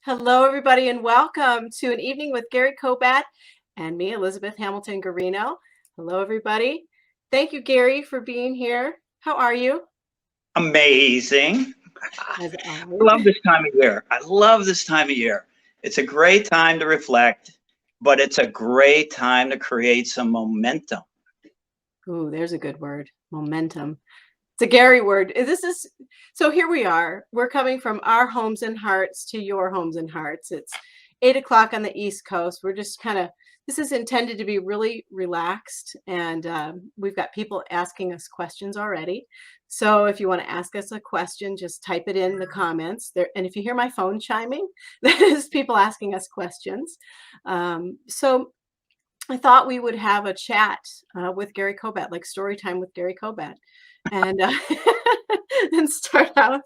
Hello, everybody, and welcome to an evening with Gary Kobat and me, Elizabeth Hamilton-Guarino. Hello, everybody. Thank you, Gary, for being here. How are you? Amazing. As I always. love this time of year. I love this time of year. It's a great time to reflect, but it's a great time to create some momentum. Ooh, there's a good word, momentum. It's a Gary word. So here we are. We're coming from our homes and hearts to your homes and hearts. It's 8 o'clock on the East Coast. We're just this is intended to be really relaxed. And we've got people asking us questions already. So if you want to ask us a question, just type it in the comments there. And if you hear my phone chiming, that is people asking us questions. So I thought we would have a chat with Gary Kobat, like story time with Gary Kobat, and and start out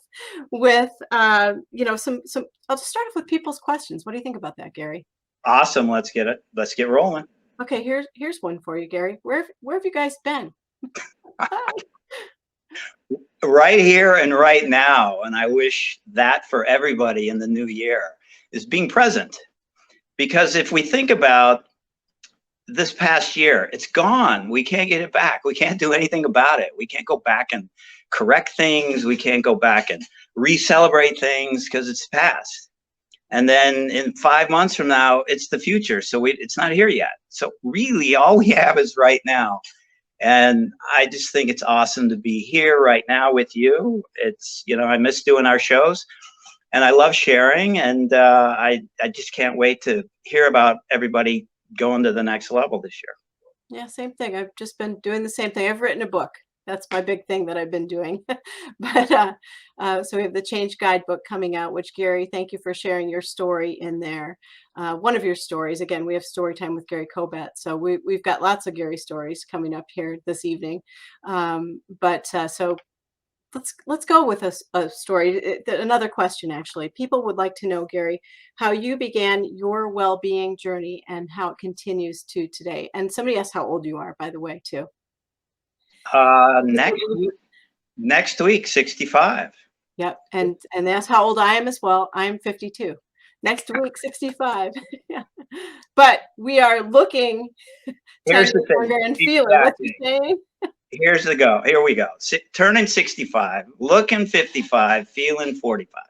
with some. I'll just start off with people's questions. What do you think about that, Gary? Awesome. Let's get it. Let's get rolling. Okay, here's one for you, Gary. Where have you guys been? Right here and right now. And I wish that for everybody in the new year is being present. Because if we think about this past year, it's gone. We can't get it back. We can't do anything about it. We can't go back and correct things. We can't go back and re-celebrate things because it's past. And then in 5 months from now, it's the future. So it's not here yet. So really all we have is right now. And I just think it's awesome to be here right now with you. It's, I miss doing our shows and I love sharing. And I just can't wait to hear about everybody going to the next level this year. Yeah, same thing. I've just been doing the same thing. I've written a book. That's my big thing that I've been doing. But so we have the Change Guidebook coming out, which Gary, thank you for sharing your story in there. One of your stories. Again, we have story time with Gary Kobat. So we've got lots of Gary stories coming up here this evening. So let's go with a story. Another question, actually. People would like to know, Gary, how you began your well-being journey and how it continues to today. And somebody asked how old you are, by the way, too. Next week, 65. Yep, and that's how old I am as well. I'm 52. Next week, 65. Yeah. But we are looking Here's the thing. And feeling. What's he saying? Here we go. Turning 65, looking 55, feeling 45.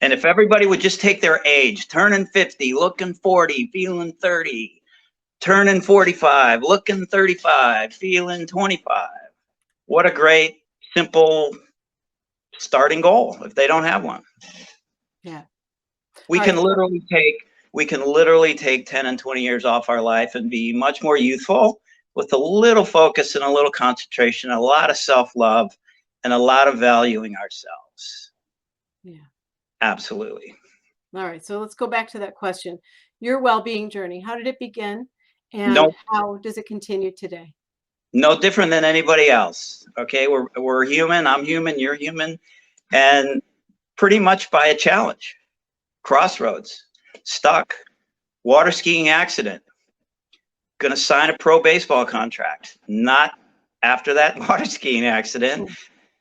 And if everybody would just take their age, turning 50, looking 40, feeling 30, turning 45, looking 35, feeling 25. What a great, simple starting goal if they don't have one. Yeah. We can literally take 10 and 20 years off our life and be much more youthful with a little focus and a little concentration, a lot of self-love, and a lot of valuing ourselves. Yeah. Absolutely. All right. So let's go back to that question. Your well-being journey, how did it begin? And how does it continue today? No different than anybody else. Okay. We're human. I'm human. You're human. And pretty much by a challenge, crossroads, stuck, water skiing accident, going to sign a pro baseball contract, not after that water skiing accident.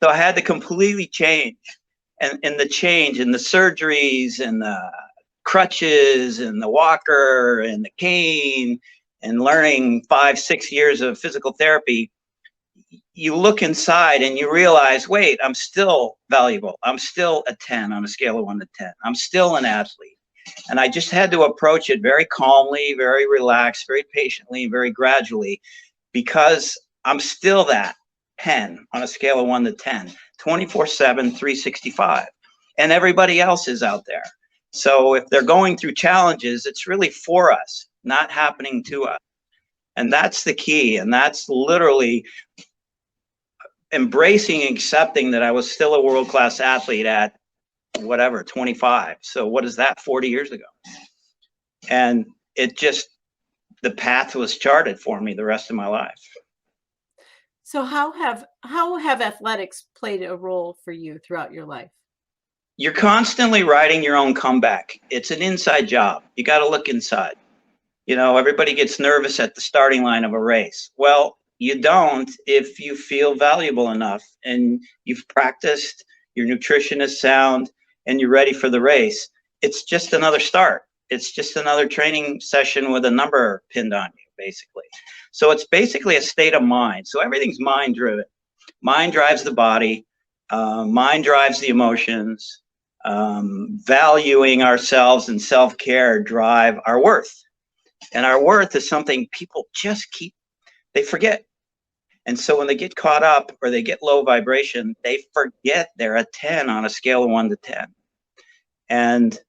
So I had to completely change. And in the change, and the surgeries and the crutches and the walker and the cane and learning 5-6 years of physical therapy, you look inside and you realize, wait, I'm still valuable. I'm still a 10 on a scale of 1 to 10. I'm still an athlete. And I just had to approach it very calmly, very relaxed, very patiently, very gradually, because I'm still that 10 on a scale of 1 to 10, 24/7, 365. And everybody else is out there. So if they're going through challenges, it's really for us, not happening to us. And that's the key. And that's literally embracing and accepting that I was still a world-class athlete at whatever, 25. So what is that, 40 years ago? And the path was charted for me the rest of my life. So how have athletics played a role for you throughout your life? You're constantly writing your own comeback. It's an inside job. You got to look inside. Everybody gets nervous at the starting line of a race. Well, you don't if you feel valuable enough and you've practiced, your nutrition is sound, and you're ready for the race, it's just another start. It's just another training session with a number pinned on you, basically. So it's basically a state of mind. So everything's mind driven. Mind drives the body. Mind drives the emotions. Valuing ourselves and self-care drive our worth. And our worth is something people just they forget. And so when they get caught up or they get low vibration, they forget they're a 10 on a scale of 1 to 10. And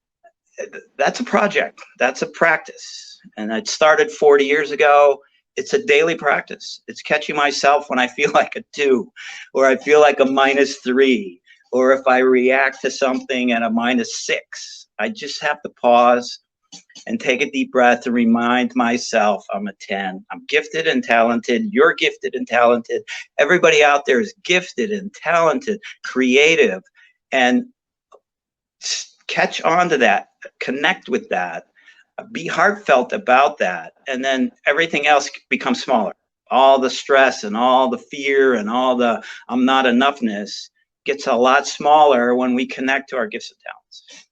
that's a project. That's a practice. And it started 40 years ago. It's a daily practice. It's catching myself when I feel like a 2, or I feel like a -3, or if I react to something at a -6. I just have to pause and take a deep breath and remind myself I'm a 10. I'm gifted and talented. You're gifted and talented. Everybody out there is gifted and talented, creative, and catch on to that, connect with that, be heartfelt about that, and then everything else becomes smaller. All the stress and all the fear and all the I'm not enoughness gets a lot smaller when we connect to our gifts and talents.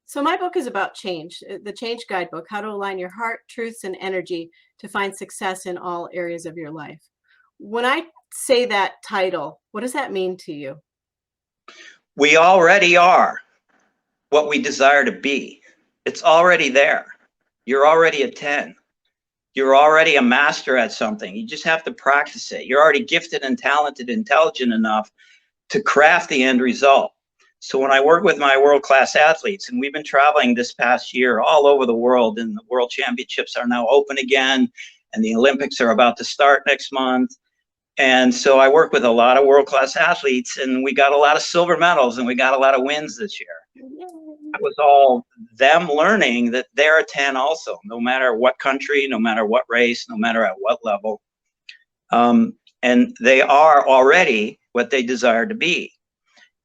So my book is about change, the Change Guidebook, how to align your heart, truths, and energy to find success in all areas of your life. When I say that title, what does that mean to you? We already are what we desire to be. It's already there. You're already a 10. You're already a master at something. You just have to practice it. You're already gifted and talented, intelligent enough to craft the end result. So when I work with my world-class athletes, and we've been traveling this past year all over the world, and the world championships are now open again, and the Olympics are about to start next month. And so I work with a lot of world-class athletes, and we got a lot of silver medals, and we got a lot of wins this year. That was all them learning that they're a 10 also, no matter what country, no matter what race, no matter at what level. And they are already what they desire to be,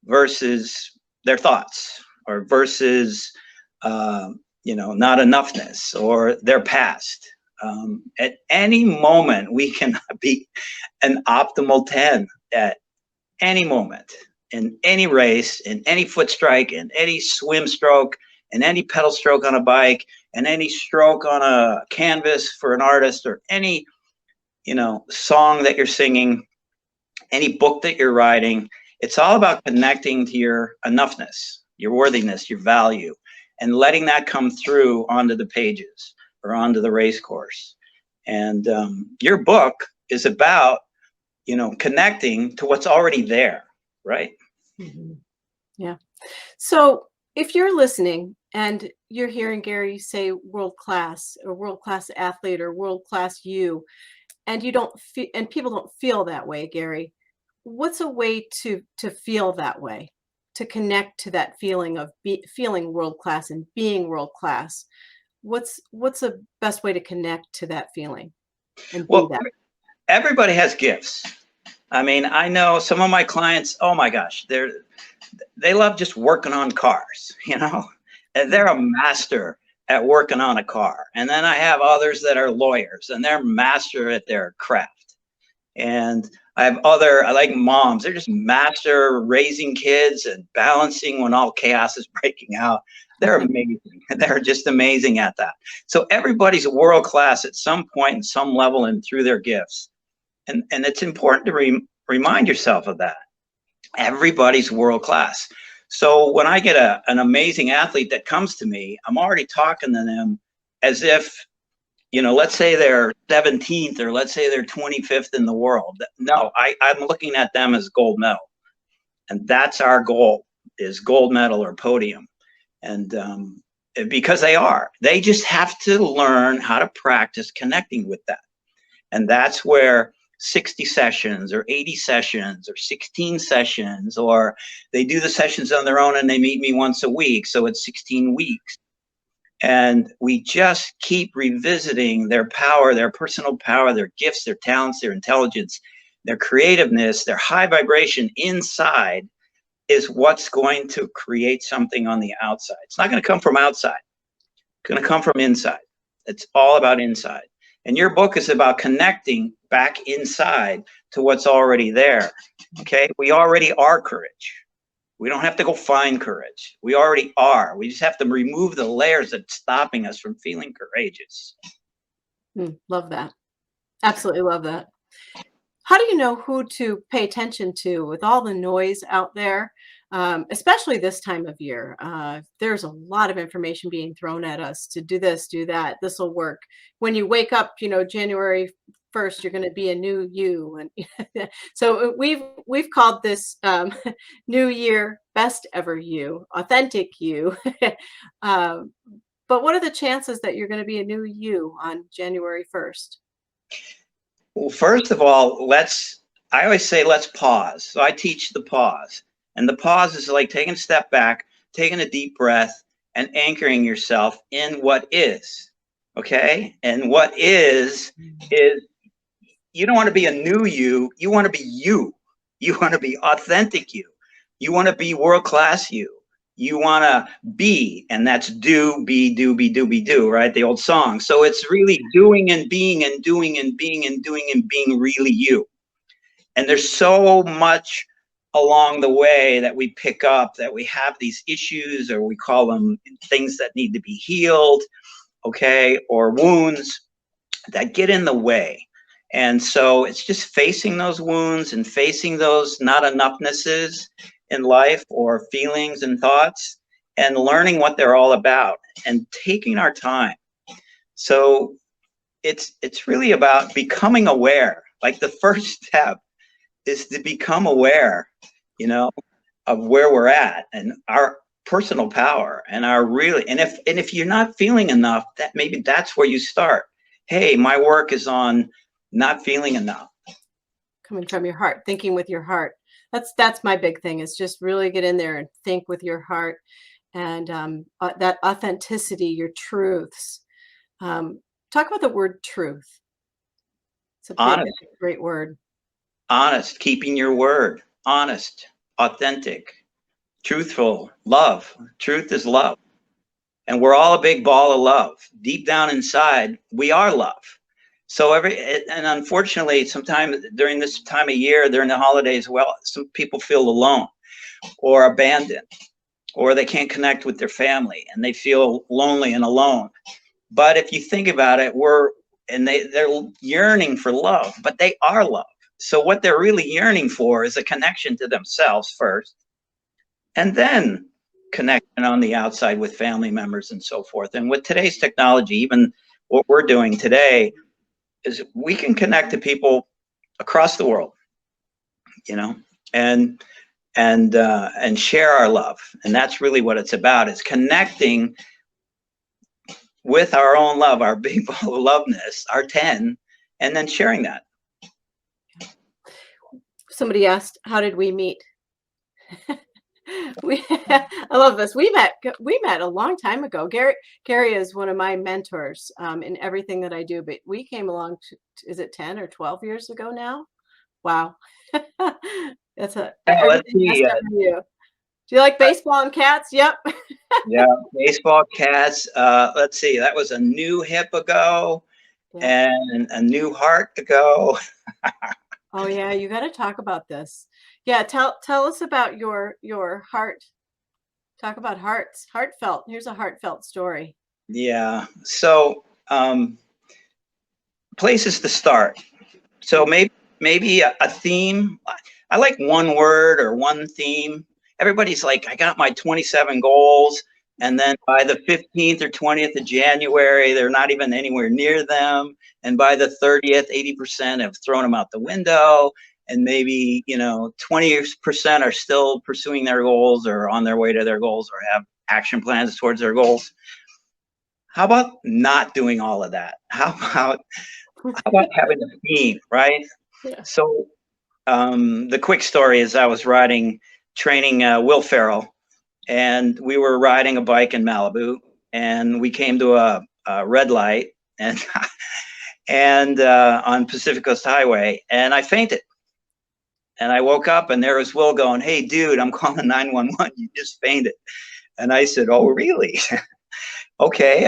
versus their thoughts, or versus, not enoughness, or their past. At any moment, we can be an optimal 10 at any moment, in any race, in any foot strike, in any swim stroke, in any pedal stroke on a bike, and any stroke on a canvas for an artist, or any, song that you're singing, any book that you're writing. It's all about connecting to your enoughness, your worthiness, your value, and letting that come through onto the pages or onto the race course. And your book is about, connecting to what's already there, right? Mm-hmm. Yeah. So if you're listening and you're hearing Gary say world-class, or world-class athlete, or world-class you, and you don't feel, and people don't feel that way, Gary, what's a way to feel that way, to connect to that feeling of feeling world-class and being world-class? What's the best way to connect to that feeling and be that? Everybody has gifts. I mean, I know some of my clients, oh my gosh, they love just working on cars, and they're a master at working on a car. And then I have others that are lawyers, and they're master at their craft. And I like moms, they're just master raising kids and balancing when all chaos is breaking out. They're amazing. They're just amazing at that. So everybody's world-class at some point and some level and through their gifts. And it's important to remind yourself of that. Everybody's world-class. So when I get an amazing athlete that comes to me, I'm already talking to them as if, let's say they're 17th, or let's say they're 25th in the world. No, I'm looking at them as gold medal. And that's our goal, is gold medal or podium. And because they just have to learn how to practice connecting with that. And that's where 60 sessions or 80 sessions or 16 sessions, or they do the sessions on their own and they meet me once a week. So it's 16 weeks. And we just keep revisiting their power, their personal power, their gifts, their talents, their intelligence, their creativeness, their high vibration inside is what's going to create something on the outside. It's not going to come from outside. It's going to come from inside. It's all about inside. And your book is about connecting back inside to what's already there. Okay? We already are courage. We don't have to go find courage. We already are. We just have to remove the layers that's stopping us from feeling courageous. Love that. Absolutely love that. How do you know who to pay attention to with all the noise out there, especially this time of year? There's a lot of information being thrown at us to do this, do that. This will work. When you wake up, January 1st, you're going to be a new you, and so we've called this New Year Best Ever You, Authentic You. um, but what are the chances that you're going to be a new you on January 1st? Well, first of all, I always say, let's pause. So I teach the pause. And the pause is like taking a step back, taking a deep breath, and anchoring yourself in what is. Okay? And what is you don't want to be a new you. You want to be you. You want to be authentic you. You want to be world-class you. You want to be, and that's do, be, do, be, do, be, do, right? The old song. So it's really doing and being and doing and being and doing and being really you. And there's so much along the way that we pick up that we have these issues, or we call them things that need to be healed, okay, or wounds that get in the way. And so it's just facing those wounds and facing those not enoughness's in life, or feelings and thoughts, and learning what they're all about and taking our time. So it's really about becoming aware. Like the first step is to become aware, of where we're at and our personal power and our really, and if you're not feeling enough, that maybe that's where you start. Hey, my work is on not feeling enough. Coming from your heart, thinking with your heart. That's my big thing, is just really get in there and think with your heart, and that authenticity, your truths. Talk about the word truth. It's a Honest. great word. Honest, keeping your word, honest, authentic, truthful, love. Truth is love. And we're all a big ball of love. Deep down inside, we are love. So and unfortunately, sometimes during this time of year, during the holidays, well, some people feel alone or abandoned, or they can't connect with their family and they feel lonely and alone. But if you think about it, they're yearning for love, but they are love. So what they're really yearning for is a connection to themselves first, and then connection on the outside with family members and so forth. And with today's technology, even what we're doing today, is we can connect to people across the world, and share our love. And that's really what it's about, is connecting with our own love, our big ball of loveness, our 10, and then sharing that. Somebody asked, how did we meet? I love this. We met a long time ago. Gary is one of my mentors in everything that I do, but we came along is it 10 or 12 years ago now? Wow. That's Let's see. You. Do you like baseball and cats? Yep. Yeah, baseball, cats. Let's see. That was a new hip ago, and a new heart ago. Oh yeah, you got to talk about this. Yeah, tell us about your heart. Talk about hearts. Heartfelt. Here's a heartfelt story. Yeah. So places to start. So maybe a theme. I like one word or one theme. Everybody's like, I got my 27 goals, and then by the 15th or 20th of January, they're not even anywhere near them. And by the 30th, 80% have thrown them out the window. And maybe, 20% are still pursuing their goals or on their way to their goals or have action plans towards their goals. How about not doing all of that? How about having a theme, right? Yeah. So the quick story is I was training Will Ferrell, and we were riding a bike in Malibu, and we came to a red light and on Pacific Coast Highway, and I fainted. And I woke up, and there was Will going, "Hey, dude, I'm calling 911. You just fainted." And I said, "Oh, really?" Okay,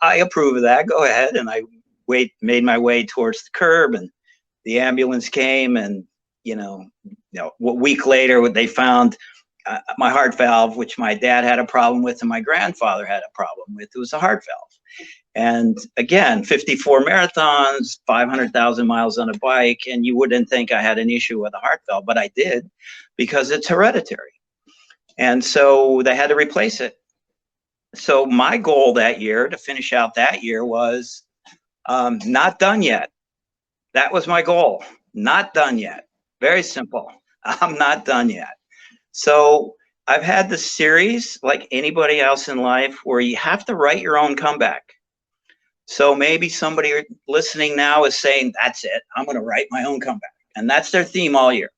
I approve of that. Go ahead. And I made my way towards the curb, and the ambulance came, and a week later they found my heart valve, which my dad had a problem with and my grandfather had a problem with. It was a heart valve. And again, 54 marathons, 500,000 miles on a bike, and you wouldn't think I had an issue with a heart valve, but I did, because it's hereditary. And so they had to replace it. So my goal that year, to finish out that year, was not done yet. That was my goal. Not done yet. Very simple. I'm not done yet. So I've had this series, like anybody else in life, where you have to write your own comeback. So maybe somebody listening now is saying, that's it, I'm going to write my own comeback. And that's their theme all year.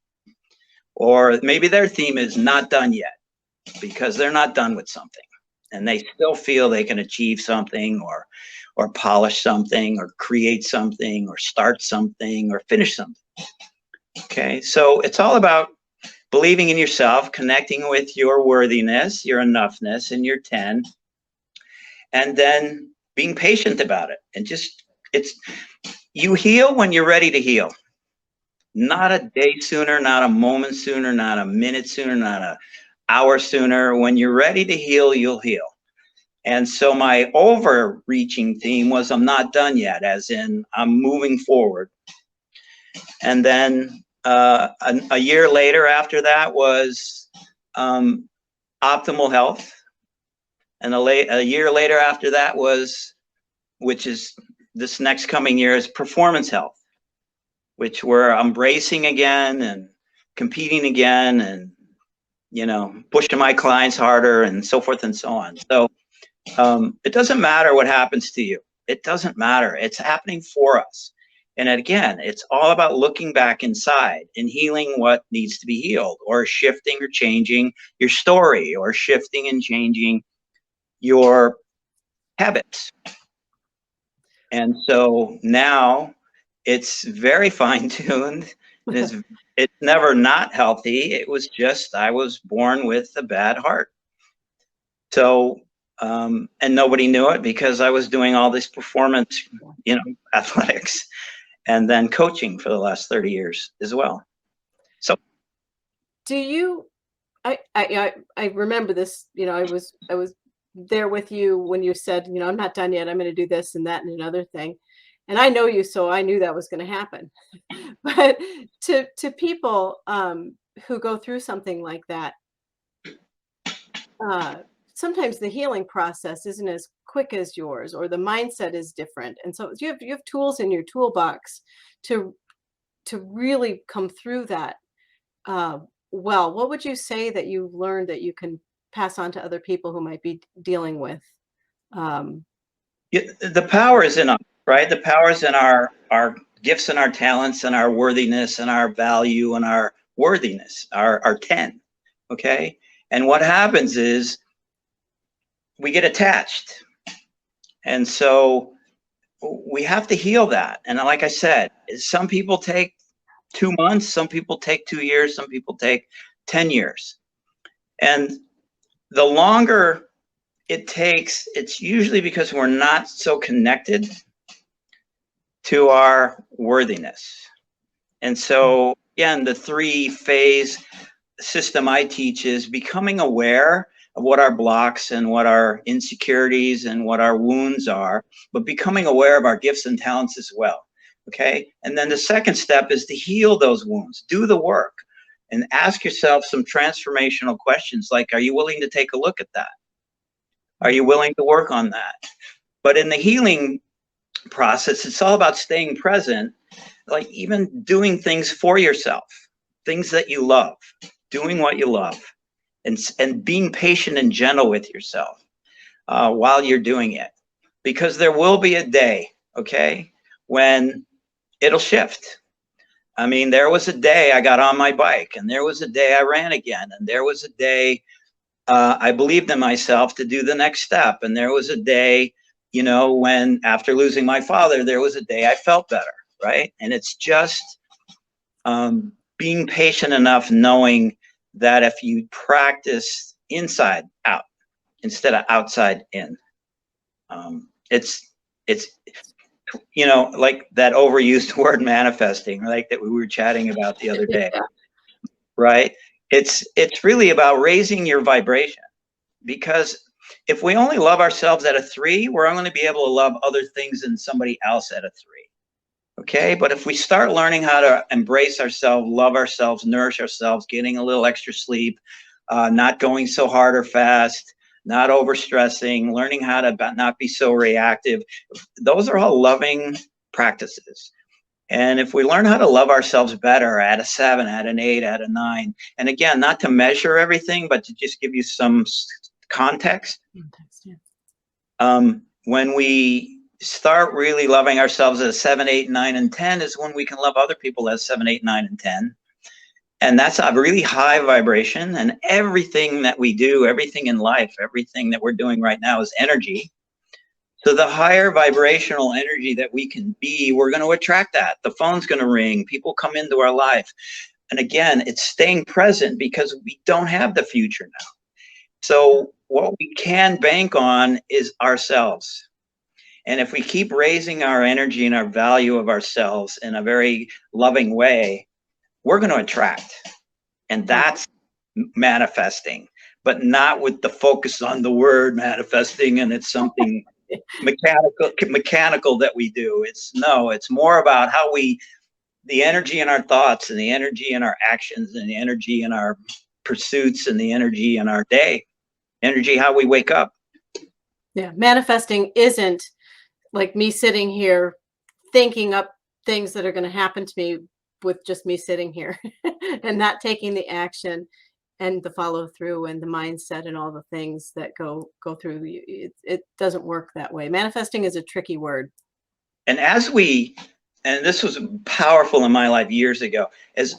Or maybe their theme is not done yet, because they're not done with something. And they still feel they can achieve something, or polish something, or create something, or start something, or finish something. Okay, so it's all about believing in yourself, connecting with your worthiness, your enoughness, and your 10, and then being patient about it. And you heal when you're ready to heal. Not a day sooner, not a moment sooner, not a minute sooner, not an hour sooner. When you're ready to heal, you'll heal. And so my overreaching theme was, I'm not done yet, as in I'm moving forward. And then a year later after that was optimal health. And a year later after that was, which is this next coming year, is performance health, which we're embracing again and competing again, and, you know, pushing my clients harder and so forth and so on. So it doesn't matter what happens to you. It doesn't matter. It's happening for us. And again, it's all about looking back inside and healing what needs to be healed, or shifting or changing your story, or shifting and changing your habits. And so now it's very fine-tuned. It's never not healthy. It was just, I was born with a bad heart. So, and nobody knew it, because I was doing all this performance, you know, athletics, and then coaching for the last 30 years as well. So Do you, I remember this, you know, I was there with you when you said, you know, I'm not done yet, I'm going to do this and that and another thing. And I know you, so I knew that was going to happen. But to people who go through something like that, sometimes the healing process isn't as quick as yours, or the mindset is different. And so you have tools in your toolbox to really come through that. Well, what would you say that you've learned that you can pass on to other people who might be dealing with? The power is in us, right? The power is in our gifts and our talents and our worthiness and our value and our worthiness, our 10. Okay. And what happens is we get attached. And so we have to heal that. And like I said, some people take 2 months, some people take 2 years, some people take 10 years. And the longer it takes, it's usually because we're not so connected to our worthiness. And so, again, the 3-phase system I teach is becoming aware of what our blocks and what our insecurities and what our wounds are, but becoming aware of our gifts and talents as well. Okay. And then the second step is to heal those wounds, do the work, and ask yourself some transformational questions like, are you willing to take a look at that? Are you willing to work on that? But in the healing process, it's all about staying present, like even doing things for yourself, things that you love, doing what you love, and being patient and gentle with yourself while you're doing it. Because there will be a day, okay, when it'll shift. I mean, there was a day I got on my bike, and there was a day I ran again, and there was a day I believed in myself to do the next step, and there was a day, you know, when after losing my father, there was a day I felt better, right? And it's just being patient enough, knowing that if you practice inside out instead of outside in, it's you know, like that overused word manifesting, like that we were chatting about the other day, right? It's really about raising your vibration, because if we only love ourselves at a 3, we're only going to be able to love other things than somebody else at a 3. Okay, but if we start learning how to embrace ourselves, love ourselves, nourish ourselves, getting a little extra sleep, not going so hard or fast, not overstressing, learning how to not be so reactive, those are all loving practices. And if we learn how to love ourselves better at a 7, at an 8, at a 9, and again, not to measure everything, but to just give you some context. When we start really loving ourselves at a 7, 8, 9, and 10 is when we can love other people as 7, 8, 9, and 10. And that's a really high vibration. And everything that we do, everything in life, everything that we're doing right now is energy. So the higher vibrational energy that we can be, we're going to attract that. The phone's going to ring. People come into our life. And again, it's staying present, because we don't have the future now. So what we can bank on is ourselves. And if we keep raising our energy and our value of ourselves in a very loving way, we're going to attract. And that's manifesting, but not with the focus on the word manifesting and it's something mechanical that we do. It's more about how the energy in our thoughts and the energy in our actions and the energy in our pursuits and the energy in our day, energy, how we wake up. Yeah. Manifesting isn't like me sitting here thinking up things that are going to happen to me with just me sitting here and not taking the action and the follow through and the mindset and all the things that go through. It doesn't work that way. Manifesting is a tricky word. And and this was powerful in my life years ago, as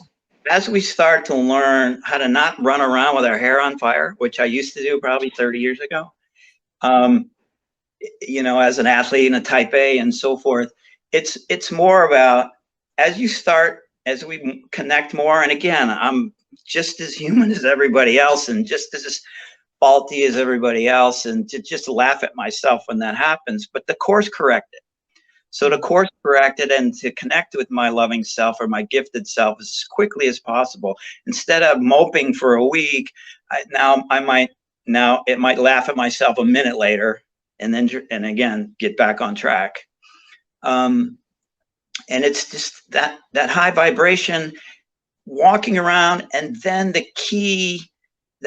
we start to learn how to not run around with our hair on fire, which I used to do probably 30 years ago, as an athlete and a type A and so forth, it's more about as we connect more. And again, I'm just as human as everybody else and just as faulty as everybody else, and to just laugh at myself when that happens, but the course corrected. So to course correct it and to connect with my loving self or my gifted self as quickly as possible, instead of moping for a week, it might laugh at myself a minute later and again, get back on track. And it's just that high vibration, walking around. And then the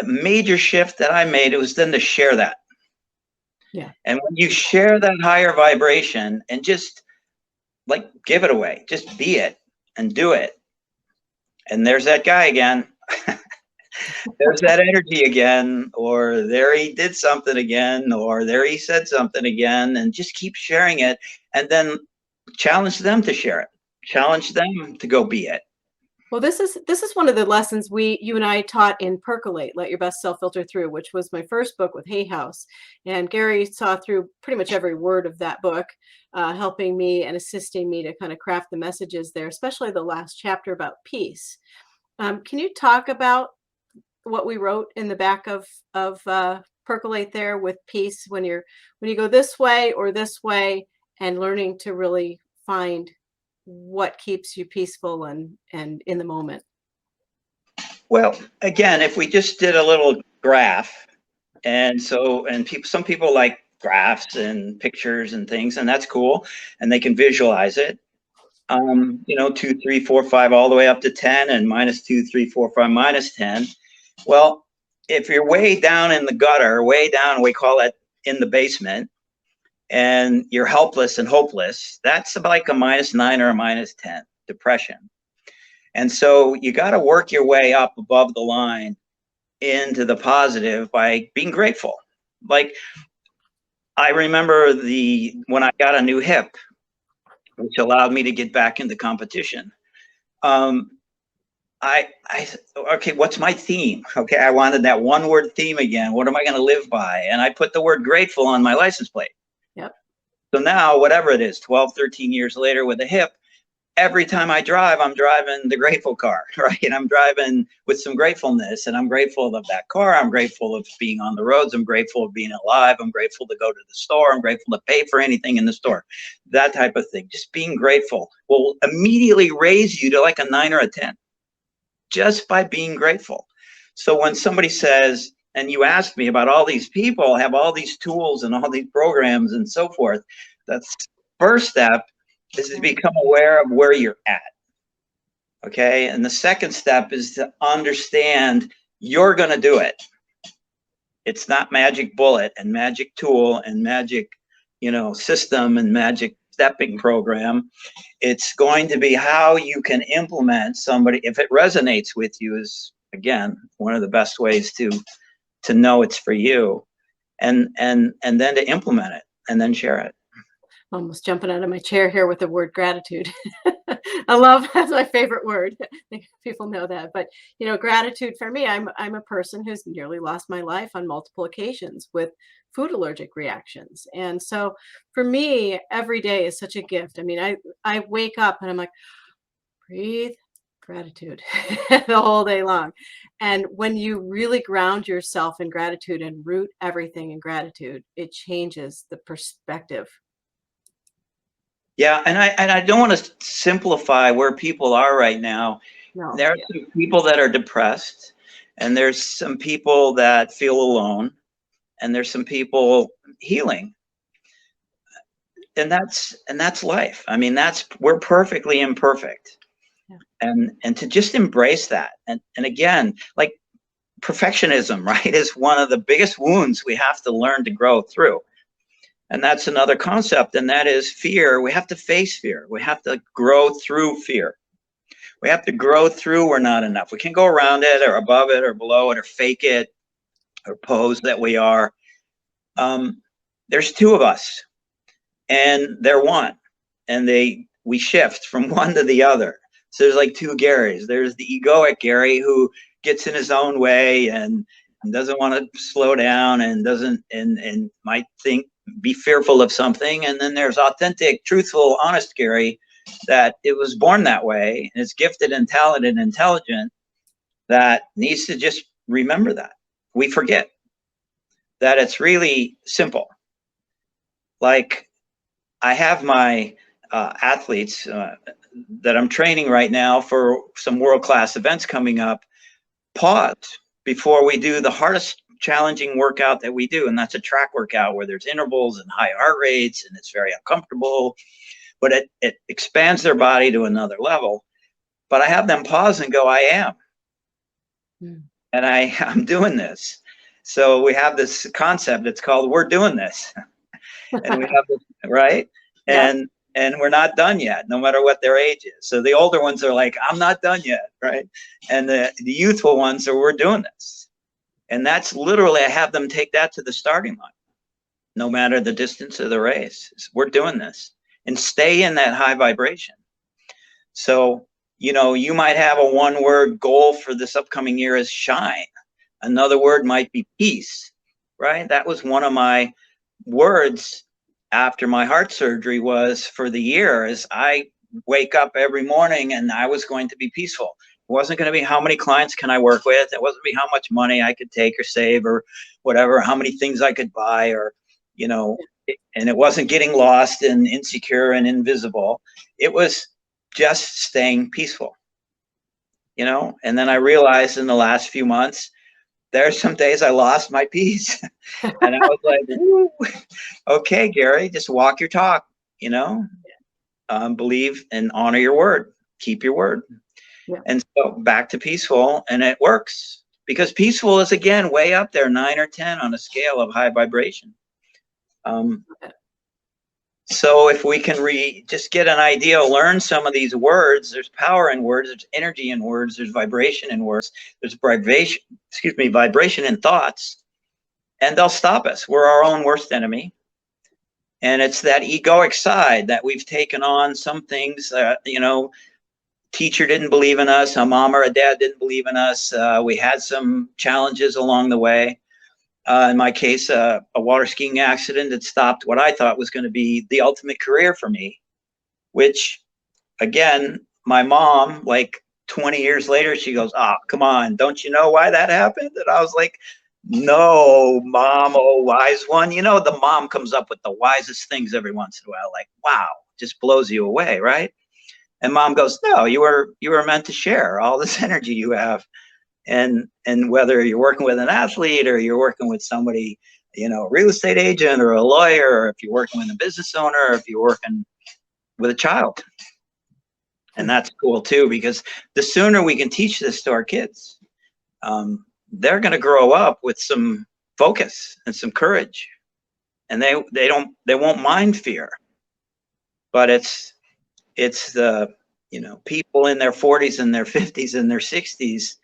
major shift that I made, it was then to share that. Yeah. And when you share that higher vibration and just like give it away, just be it and do it. And there's that guy again. There's that energy again, or there he did something again, or there he said something again, and just keep sharing it. And then challenge them to share it. Challenge them to go be it. Well, this is one of the lessons you and I taught in Percolate, Let Your Best Self Filter Through, which was my first book with Hay House. And Gary saw through pretty much every word of that book, helping me and assisting me to kind of craft the messages there, especially the last chapter about peace. Can you talk about what we wrote in the back of Percolate there with peace, when you go this way or this way, and learning to really find what keeps you peaceful and in the moment? Well, again, if we just did a little graph, some people like graphs and pictures and things, and that's cool, and they can visualize it. 2, 3, 4, 5, all the way up to 10, and -2, 3, 4, 5, -10. Well, if you're way down in the gutter, way down, we call it in the basement, and you're helpless and hopeless, that's about like a -9 or a -10 depression. And so you got to work your way up above the line into the positive by being grateful. Like, I remember when I got a new hip, which allowed me to get back into competition. Okay, what's my theme? Okay, I wanted that one word theme again. What am I going to live by? And I put the word grateful on my license plate. Yep. So now, whatever it is, 12, 13 years later with a hip, every time I drive, I'm driving the grateful car, right? And I'm driving with some gratefulness, and I'm grateful of that car. I'm grateful of being on the roads. I'm grateful of being alive. I'm grateful to go to the store. I'm grateful to pay for anything in the store. That type of thing. Just being grateful will immediately raise you to like a 9 or a 10, just by being grateful. So when somebody says, and you ask me about all these people have all these tools and all these programs and so forth, the first step is to become aware of where you're at. Okay. And the second step is to understand you're going to do it. It's not magic bullet and magic tool and magic, system and magic stepping program. It's going to be how you can implement somebody. If it resonates with you is, again, one of the best ways to know it's for you, and then to implement it and then share it. Almost jumping out of my chair here with the word gratitude. I love, that's my favorite word. I think people know that, but gratitude for me, I'm a person who's nearly lost my life on multiple occasions with food allergic reactions. And so for me, every day is such a gift. I mean, I wake up and I'm like, breathe, gratitude the whole day long. And when you really ground yourself in gratitude and root everything in gratitude, it changes the perspective. Yeah, and I don't want to simplify where people are right now. No, there are some people that are depressed, and there's some people that feel alone, and there's some people healing. And that's life. I mean, we're perfectly imperfect. Yeah. And to just embrace that. And again, like perfectionism, right, is one of the biggest wounds we have to learn to grow through. And that's another concept, and that is fear. We have to face fear. We have to grow through fear. We have to grow through we're not enough. We can go around it or above it or below it or fake it or pose that we are. There's two of us, and they're one, and we shift from one to the other. So there's like two Garys. There's the egoic Gary who gets in his own way and doesn't want to slow down and doesn't and might be fearful of something. And then there's authentic, truthful, honest Gary that it was born that way and is gifted and talented and intelligent, that needs to just remember that. We forget that it's really simple. Like, I have my athletes that I'm training right now for some world-class events coming up pause before we do the hardest challenging workout that we do, and that's a track workout where there's intervals and high heart rates and it's very uncomfortable, but it expands their body to another level. But I have them pause and go, I am. And I'm doing this. So we have this concept, it's called we're doing this. And we have this, right? Yeah. And we're not done yet, no matter what their age is. So the older ones are like, I'm not done yet, right? And the youthful ones are, we're doing this. And that's literally, I have them take that to the starting line, no matter the distance of the race. We're doing this, and stay in that high vibration. So, you might have a one-word goal for this upcoming year is shine. Another word might be peace, right? That was one of my words after my heart surgery was for the year, is I wake up every morning and I was going to be peaceful. It wasn't going to be how many clients can I work with. It wasn't going to be how much money I could take or save or whatever, how many things I could buy or, and it wasn't getting lost and insecure and invisible. It was just staying peaceful, and then I realized in the last few months, there's some days I lost my peace. And I was like, ooh, okay, Gary, just walk your talk, believe and honor your word, keep your word. Yeah. And so back to peaceful, and it works because peaceful is, again, way up there, 9 or 10 on a scale of high vibration. So if we can just get an idea, learn some of these words, there's power in words, there's energy in words, there's vibration in words, there's vibration in thoughts, and they'll stop us. We're our own worst enemy. And it's that egoic side that we've taken on some things, teacher didn't believe in us, a mom or a dad didn't believe in us. We had some challenges along the way. In my case, a water skiing accident that stopped what I thought was going to be the ultimate career for me, which, again, my mom, like 20 years later, she goes, oh, come on, don't you know why that happened? And I was like, no, Mom, oh, wise one. The mom comes up with the wisest things every once in a while, like, wow, just blows you away, right? And Mom goes, no, you were meant to share all this energy you have And whether you're working with an athlete or you're working with somebody, a real estate agent or a lawyer, or if you're working with a business owner, or if you're working with a child. And that's cool too, because the sooner we can teach this to our kids, they're going to grow up with some focus and some courage, and they won't mind fear. But it's the people in their 40s and their 50s and their 60s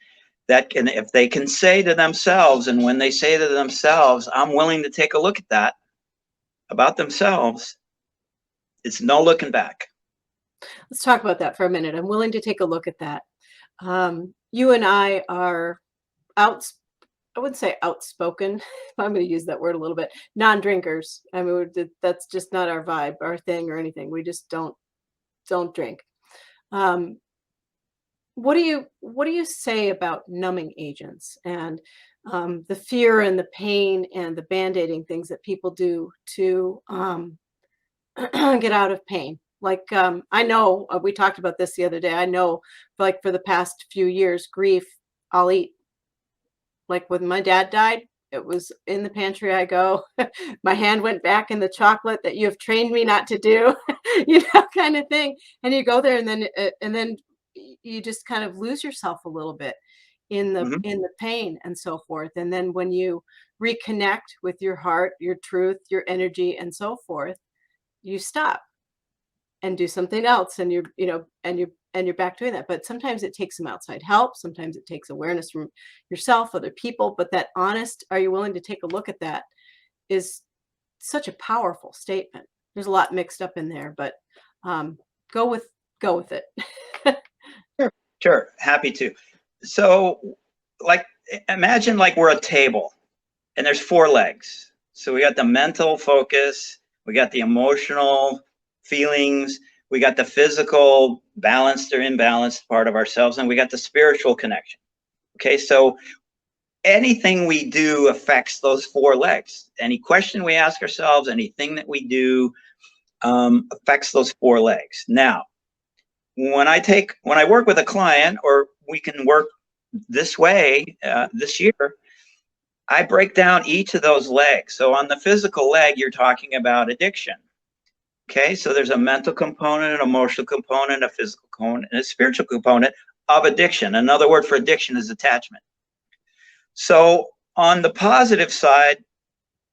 that can, if they can say to themselves, and when they say to themselves, I'm willing to take a look at that about themselves, it's no looking back. Let's talk about that for a minute. I'm willing to take a look at that. You and I are I wouldn't say outspoken. I'm going to use that word a little bit. Non-drinkers. I mean, that's just not our vibe, our thing, or anything. We just don't drink. What do you say about numbing agents and the fear and the pain and the band-aiding things that people do to get out of pain? Like, I know we talked about this the other day. I know, like, for the past few years, grief, I'll eat. Like when my dad died, it was in the pantry I go. My hand went back in the chocolate that you have trained me not to do, kind of thing. And you go there, and then you just kind of lose yourself a little bit in the Mhm. pain and so forth. And then when you reconnect with your heart, your truth, your energy, and so forth, you stop and do something else, and you're back doing that. But sometimes it takes some outside help, sometimes it takes awareness from yourself, other people. But that honest, are you willing to take a look at that, is such a powerful statement. There's a lot mixed up in there, but go with it. Sure, happy to. So, like, imagine like we're a table and there's four legs. So we got the mental focus, we got the emotional feelings, we got the physical balanced or imbalanced part of ourselves, and we got the spiritual connection. Okay, so anything we do affects those four legs. Any question we ask ourselves, anything that we do affects those four legs. Now, when I work with a client, or we can work this way this year, I break down each of those legs. So on the physical leg, you're talking about addiction. Okay, so there's a mental component, an emotional component, a physical component, and a spiritual component of addiction. Another word for addiction is attachment. So on the positive side,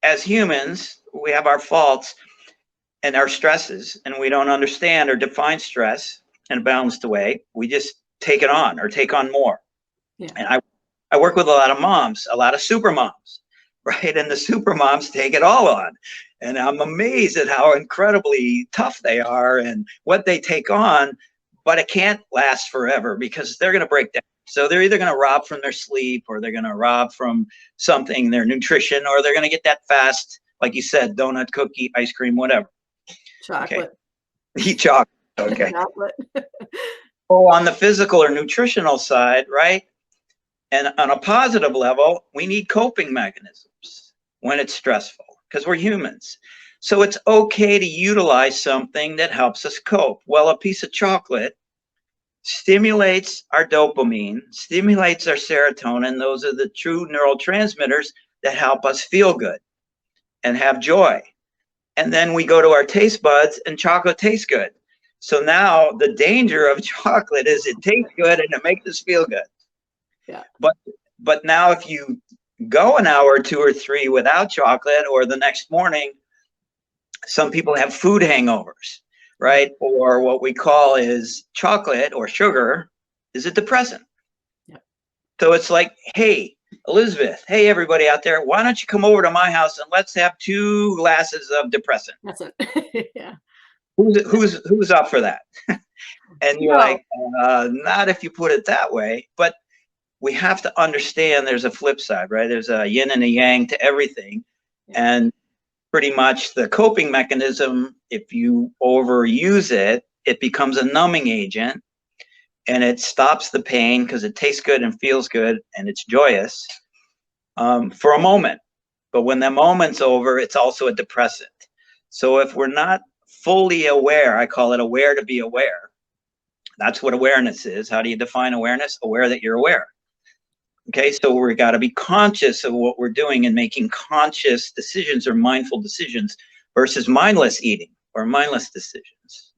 as humans, we have our faults and our stresses, and we don't understand or define stress in a balanced way. We just take it on or take on more. Yeah. And I work with a lot of moms, a lot of super moms, right? And the super moms take it all on. And I'm amazed at how incredibly tough they are and what they take on, but it can't last forever because they're going to break down. So they're either going to rob from their sleep, or they're going to rob from something, their nutrition, or they're going to get that fast, like you said, donut, cookie, ice cream, whatever. Chocolate. Okay. Eat chocolate. Okay. Chocolate. So on the physical or nutritional side, right? And on a positive level, we need coping mechanisms when it's stressful, because we're humans. So it's okay to utilize something that helps us cope. Well, a piece of chocolate stimulates our dopamine, stimulates our serotonin. Those are the true neurotransmitters that help us feel good and have joy. And then we go to our taste buds, and chocolate tastes good. So now the danger of chocolate is it tastes good and it makes us feel good. Yeah. But now if you go an hour, 2 or 3 without chocolate, or the next morning, some people have food hangovers, right? Or what we call is chocolate or sugar is a depressant. Yeah. So it's like, hey, Elizabeth, hey, everybody out there, why don't you come over to my house and let's have 2 glasses of depressant? That's it. Yeah. Who's up for that? And you're No. like, not if you put it that way. But we have to understand there's a flip side, right? There's a yin and a yang to everything. And pretty much the coping mechanism, if you overuse it, it becomes a numbing agent, and it stops the pain because it tastes good and feels good and it's joyous for a moment. But when that moment's over, it's also a depressant. So if we're not fully aware, I call it aware to be aware. That's what awareness is. How do you define awareness? Aware that you're aware. Okay, so we got to be conscious of what we're doing and making conscious decisions or mindful decisions versus mindless eating or mindless decisions.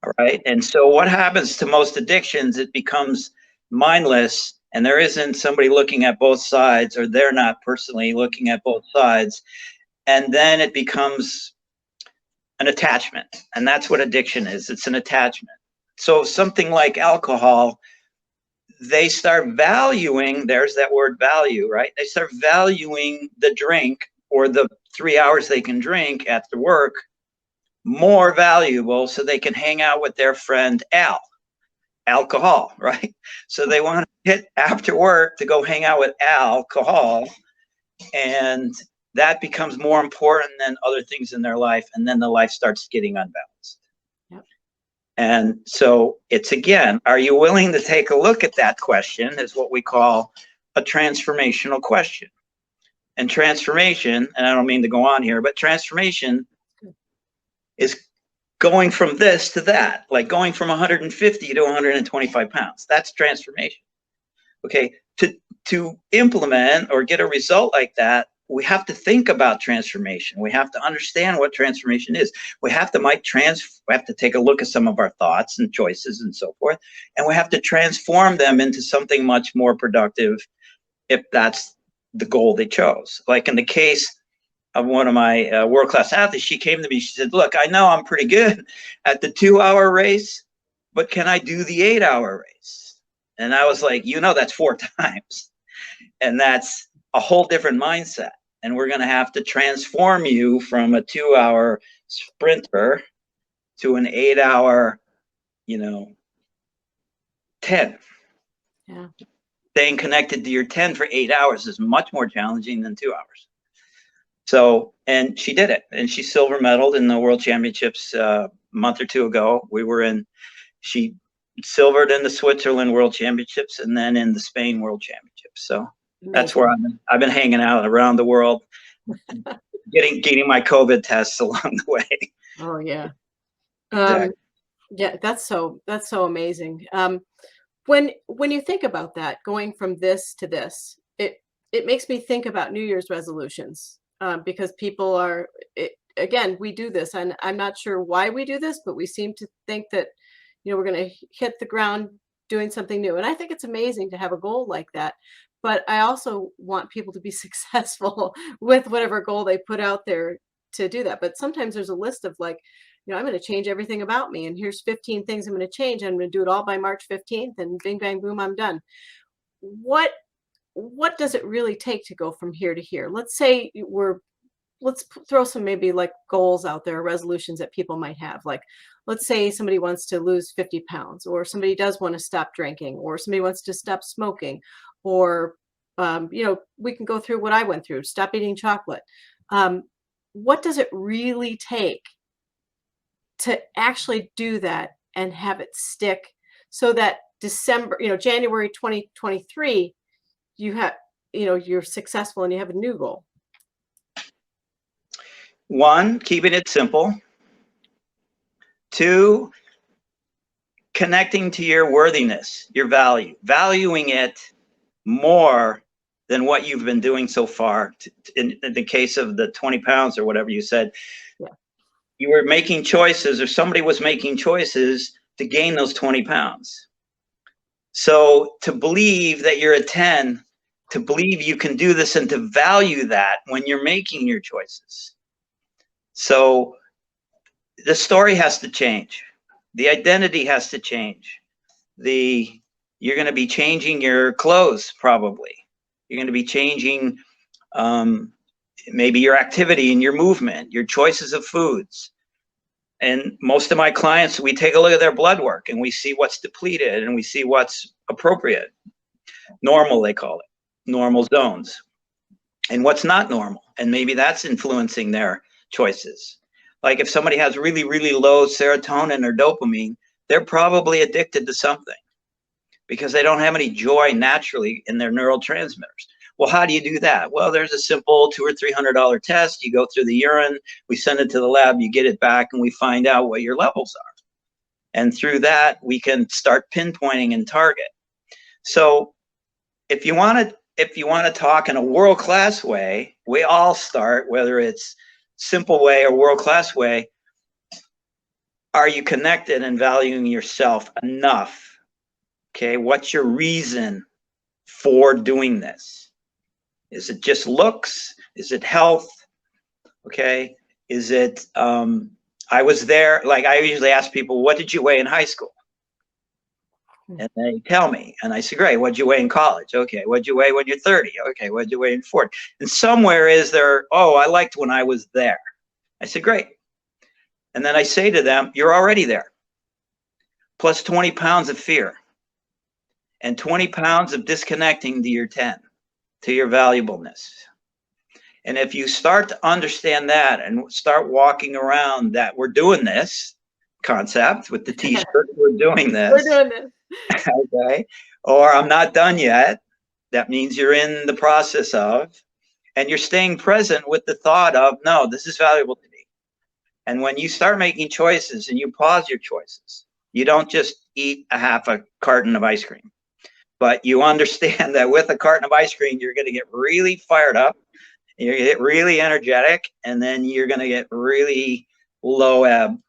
All right. And so what happens to most addictions, it becomes mindless and there isn't somebody looking at both sides, or they're not personally looking at both sides. And then it becomes an attachment. And that's what addiction is. It's an attachment. So something like alcohol, they start valuing, there's that word value, right? They start valuing the drink or the 3 hours they can drink after work more valuable so they can hang out with their friend alcohol, right? So they want to hit after work to go hang out with alcohol, and that becomes more important than other things in their life, and then the life starts getting unbalanced. Yep. And so it's, again, are you willing to take a look at that question is what we call a transformational question. And transformation, and I don't mean to go on here, but transformation is going from this to that, like going from 150 to 125 pounds. That's transformation. Okay, to implement or get a result like that, we have to think about transformation. We have to understand what transformation is. We have to take a look at some of our thoughts and choices and so forth, and we have to transform them into something much more productive if that's the goal they chose. Like in the case of one of my world-class athletes, she came to me, she said, look, I know I'm pretty good at the 2-hour race, but can I do the 8-hour race? And I was like, that's 4 times. And that's a whole different mindset. And we're going to have to transform you from a 2-hour sprinter to an 8-hour, 10. Yeah. Staying connected to your 10 for 8 hours is much more challenging than 2 hours. So, and she did it, and she silver medaled in the World Championships a month or two ago. She silvered in the Switzerland World Championships and then in the Spain World Championships. So that's where I've been hanging out around the world, getting my COVID tests along the way. Oh yeah. Exactly. Yeah, that's so amazing. When you think about that, going from this to this, it makes me think about New Year's resolutions, because people are, again, we do this, and I'm not sure why we do this, but we seem to think that, we're going to hit the ground doing something new. And I think it's amazing to have a goal like that. But I also want people to be successful with whatever goal they put out there to do that. But sometimes there's a list of like, I'm going to change everything about me. And here's 15 things I'm going to change. I'm going to do it all by March 15th, and bing, bang, boom, I'm done. What does it really take to go from here to here? Let's say let's throw some maybe like goals out there, resolutions that people might have. Like, let's say somebody wants to lose 50 pounds, or somebody does want to stop drinking, or somebody wants to stop smoking, or, we can go through what I went through, stop eating chocolate. What does it really take to actually do that and have it stick so that January 2023, you're successful and you have a new goal? 1, keeping it simple. 2, connecting to your worthiness, your value, valuing it more than what you've been doing so far. In the case of the 20 pounds or whatever you said, yeah, you were making choices, or somebody was making choices to gain those 20 pounds. So to believe that you're a 10, to believe you can do this, and to value that when you're making your choices. So the story has to change. The identity has to change. You're going to be changing your clothes, probably. You're going to be changing maybe your activity and your movement, your choices of foods. And most of my clients, we take a look at their blood work and we see what's depleted and we see what's appropriate. Normal, they call it, normal zones. And what's not normal. And maybe that's influencing their choices. Like if somebody has really, really low serotonin or dopamine, they're probably addicted to something because they don't have any joy naturally in their neurotransmitters. Well, how do you do that? Well, there's a simple $200 or $300 test. You go through the urine, we send it to the lab, you get it back, and we find out what your levels are. And through that, we can start pinpointing and target. So if you want to if you want to talk in a world-class way, we all start, whether it's simple way or world-class way, are you connected and valuing yourself enough? Okay, what's your reason for doing this? Is it just looks? Is it health? Okay, is it, I was there, like I usually ask people, what did you weigh in high school? And they tell me, and I say, great, what'd you weigh in college? Okay, what'd you weigh when you're 30? Okay, what'd you weigh in 40? And somewhere is there, oh, I liked when I was there. I said, great. And then I say to them, you're already there. Plus 20 pounds of fear and 20 pounds of disconnecting to your 10, to your valuableness. And if you start to understand that and start walking around that we're doing this concept with the t-shirt, we're doing this. We're doing this. Okay. Or I'm not done yet. That means you're in the process of, and you're staying present with the thought of, no, this is valuable to me. And when you start making choices and you pause your choices, you don't just eat a half a carton of ice cream, but you understand that with a carton of ice cream, you're going to get really fired up. You're going to get really energetic, and then you're going to get really low ebb,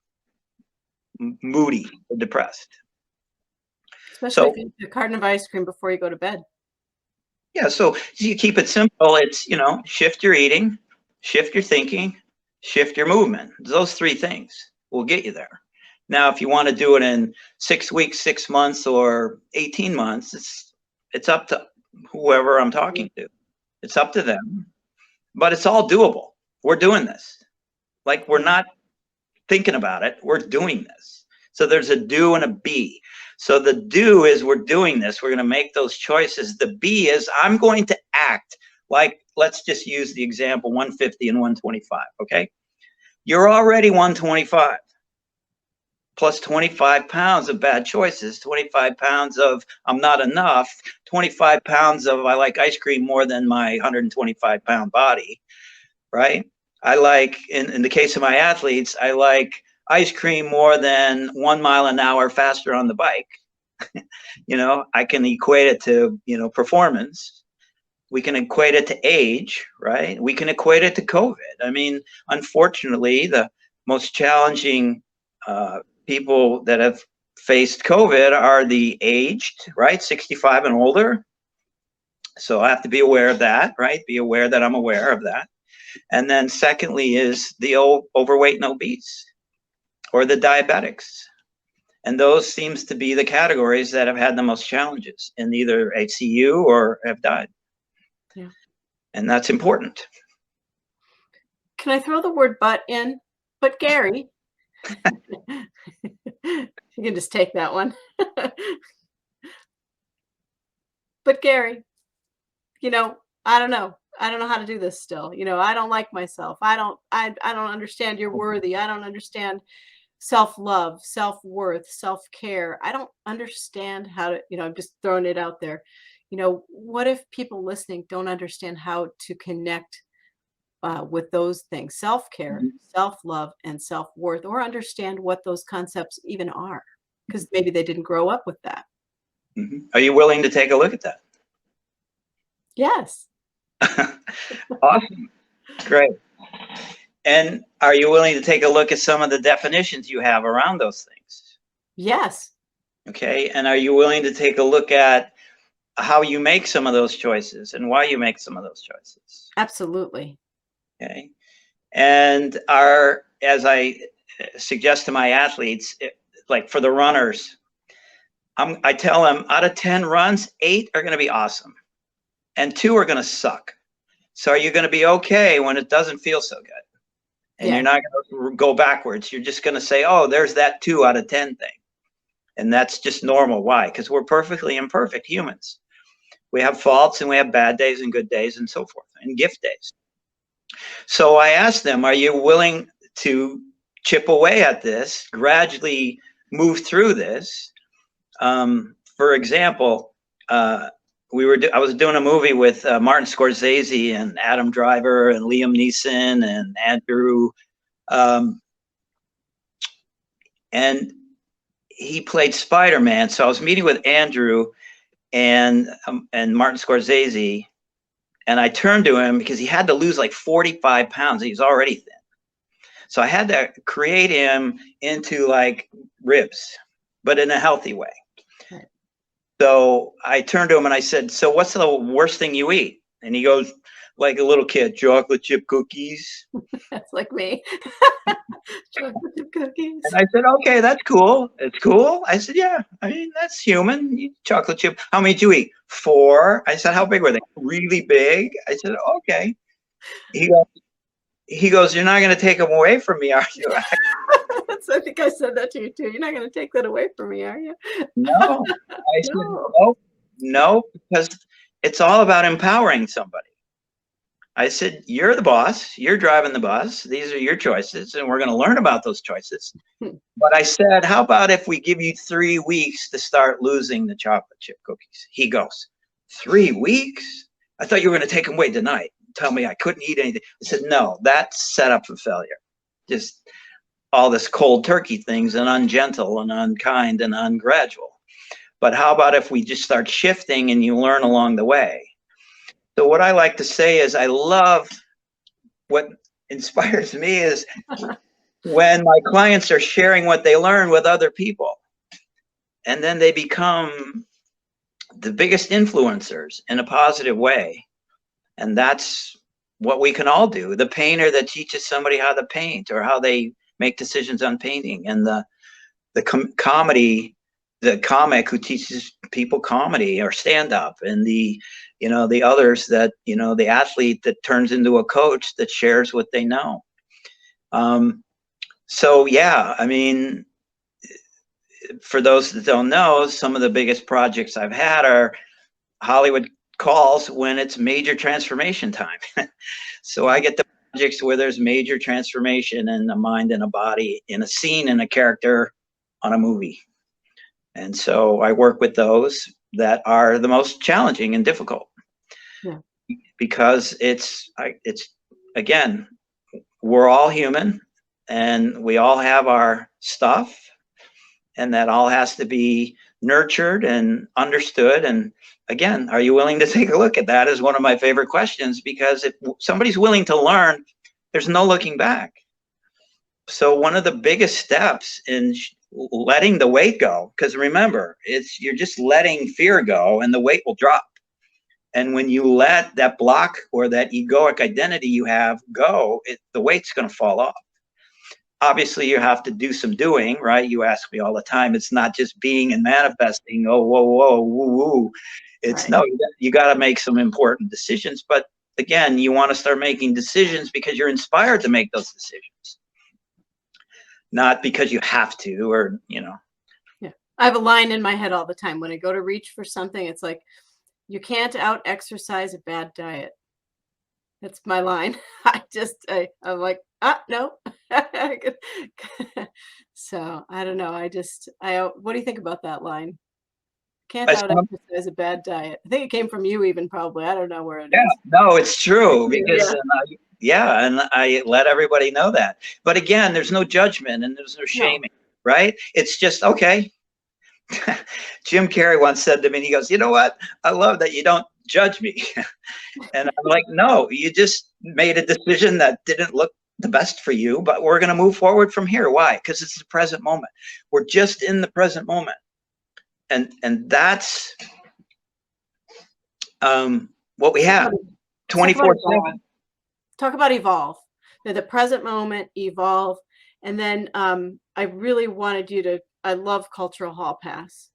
moody, depressed. Especially if you eat a carton of ice cream before you go to bed. Yeah, so you keep it simple. It's, you know, shift your eating, shift your thinking, shift your movement. Those three things will get you there. Now, if you want to do it in 6 weeks, 6 months, or 18 months, it's up to whoever I'm talking to. It's up to them, but it's all doable. We're doing this. Like, we're not thinking about it. We're doing this. So there's a do and a be. So the do is we're doing this. We're going to make those choices. The be is I'm going to act like, let's just use the example 150 and 125, okay? You're already 125 plus 25 pounds of bad choices, 25 pounds of I'm not enough, 25 pounds of I like ice cream more than my 125-pound body, right? I like, in the case of my athletes, I like ice cream more than 1 mile an hour faster on the bike. You know, I can equate it to, you know, performance. We can equate it to age, right? We can equate it to COVID. I mean, unfortunately, the most challenging people that have faced COVID are the aged, right? 65 and older. So I have to be aware of that, right? Be aware that I'm aware of that. And then secondly is the overweight and obese, or the diabetics. And those seems to be the categories that have had the most challenges in either HCU or have died. Yeah. And that's important. Can I throw the word but in? But Gary, you can just take that one. But Gary, you know, I don't know. I don't know how to do this still. You know, I don't like myself. I don't understand you're worthy. I don't understand self-love, self-worth, self-care. I don't understand how to, you know, I'm just throwing it out there. You know, what if people listening don't understand how to connect with those things, self-care, self-love, and self-worth, or understand what those concepts even are, because maybe they didn't grow up with that. Are you willing to take a look at that? Yes. Awesome. Great. And are you willing to take a look at some of the definitions you have around those things? Yes. Okay. And are you willing to take a look at how you make some of those choices and why you make some of those choices? Absolutely. Okay. And as I suggest to my athletes, like for the runners, I tell them out of 10 runs, 8 are going to be awesome and 2 are going to suck. So are you going to be okay when it doesn't feel so good? And you're not going to go backwards. You're just going to say, oh, there's that 2 out of 10 thing. And that's just normal. Why? Because we're perfectly imperfect humans. We have faults and we have bad days and good days and so forth, and gift days. So I asked them, are you willing to chip away at this, gradually move through this? For example, I was doing a movie with Martin Scorsese and Adam Driver and Liam Neeson and Andrew, and he played Spider-Man. So I was meeting with Andrew and Martin Scorsese, And I turned to him because he had to lose like 45 pounds. He was already thin. So I had to create him into like ribs, but in a healthy way. Right. So I turned to him and I said, so what's the worst thing you eat? And he goes, like a little kid, chocolate chip cookies. That's like me. Chocolate chip cookies. And I said, okay, that's cool. It's cool. I said, yeah, I mean, that's human. You chocolate chip. How many did you eat? 4. I said, how big were they? Really big. I said, okay. He goes, you're not going to take them away from me, are you? I think I said that to you too. You're not going to take that away from me, are you? No. I said, No. no, because it's all about empowering somebody. I said, you're the boss. You're driving the bus. These are your choices, and we're going to learn about those choices. But I said, how about if we give you 3 weeks to start losing the chocolate chip cookies? He goes, 3 weeks? I thought you were going to take them away tonight. Tell me I couldn't eat anything. I said, no, that's set up for failure. Just all this cold turkey things and ungentle and unkind and ungradual. But how about if we just start shifting and you learn along the way? So what I like to say is I love what inspires me is when my clients are sharing what they learn with other people, and then they become the biggest influencers in a positive way. And that's what we can all do. The painter that teaches somebody how to paint or how they make decisions on painting, and the comedy, the comic who teaches people comedy or stand up, and the others that, the athlete that turns into a coach that shares what they know. So yeah, I mean, for those that don't know, some of the biggest projects I've had are Hollywood calls when it's major transformation time. So I get the projects where there's major transformation in a mind and a body, in a scene and a character on a movie. And so I work with those that are the most challenging and difficult. Yeah. Because it's again, we're all human and we all have our stuff, and that all has to be nurtured and understood. And again, are you willing to take a look at that is one of my favorite questions, because if somebody's willing to learn, there's no looking back. So one of the biggest steps in letting the weight go, because remember, you're just letting fear go and the weight will drop. And when you let that block or that egoic identity you have go, the weight's going to fall off. Obviously, you have to do some doing, right? You ask me all the time. It's not just being and manifesting. Oh, whoa, whoa, woo, woo. It's right. No, you got to make some important decisions. But again, you want to start making decisions because you're inspired to make those decisions, not because you have to, or, Yeah. I have a line in my head all the time. When I go to reach for something, it's like, you can't out exercise a bad diet. That's my line. I'm like, no. So I don't know. What do you think about that line? Can't out exercise a bad diet. I think it came from you even, probably. I don't know where it is. No, it's true, because and I let everybody know that. But again, there's no judgment and there's no shaming, right? It's just, okay. Jim Carrey once said to me, he goes, you know what? I love that you don't judge me. And I'm like, no, you just made a decision that didn't look the best for you, but we're going to move forward from here. Why? Because it's the present moment. We're just in the present moment. And that's what we have 24/7. Talk about evolve. The present moment, evolve. And then I really wanted you to, I love cultural hall pass.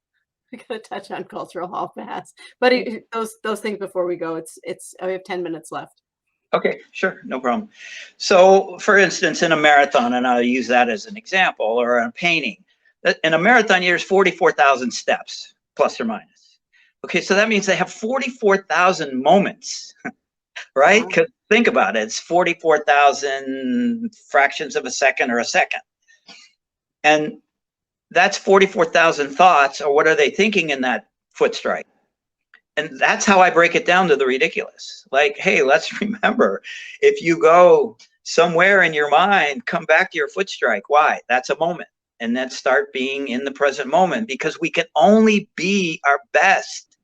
We got to touch on cultural hall pass, but those things before we go. We have 10 minutes left. Okay, sure, no problem. So, for instance, in a marathon, and I'll use that as an example, or a painting. In a marathon, there's 44,000 steps, plus or minus. Okay, so that means they have 44,000 moments, right? Because think about it, it's 44,000 fractions of a second or a second. And that's 44,000 thoughts, or what are they thinking in that foot strike? And that's how I break it down to the ridiculous. Like, hey, let's remember, if you go somewhere in your mind, come back to your foot strike. Why? That's a moment. And then start being in the present moment, because we can only be our best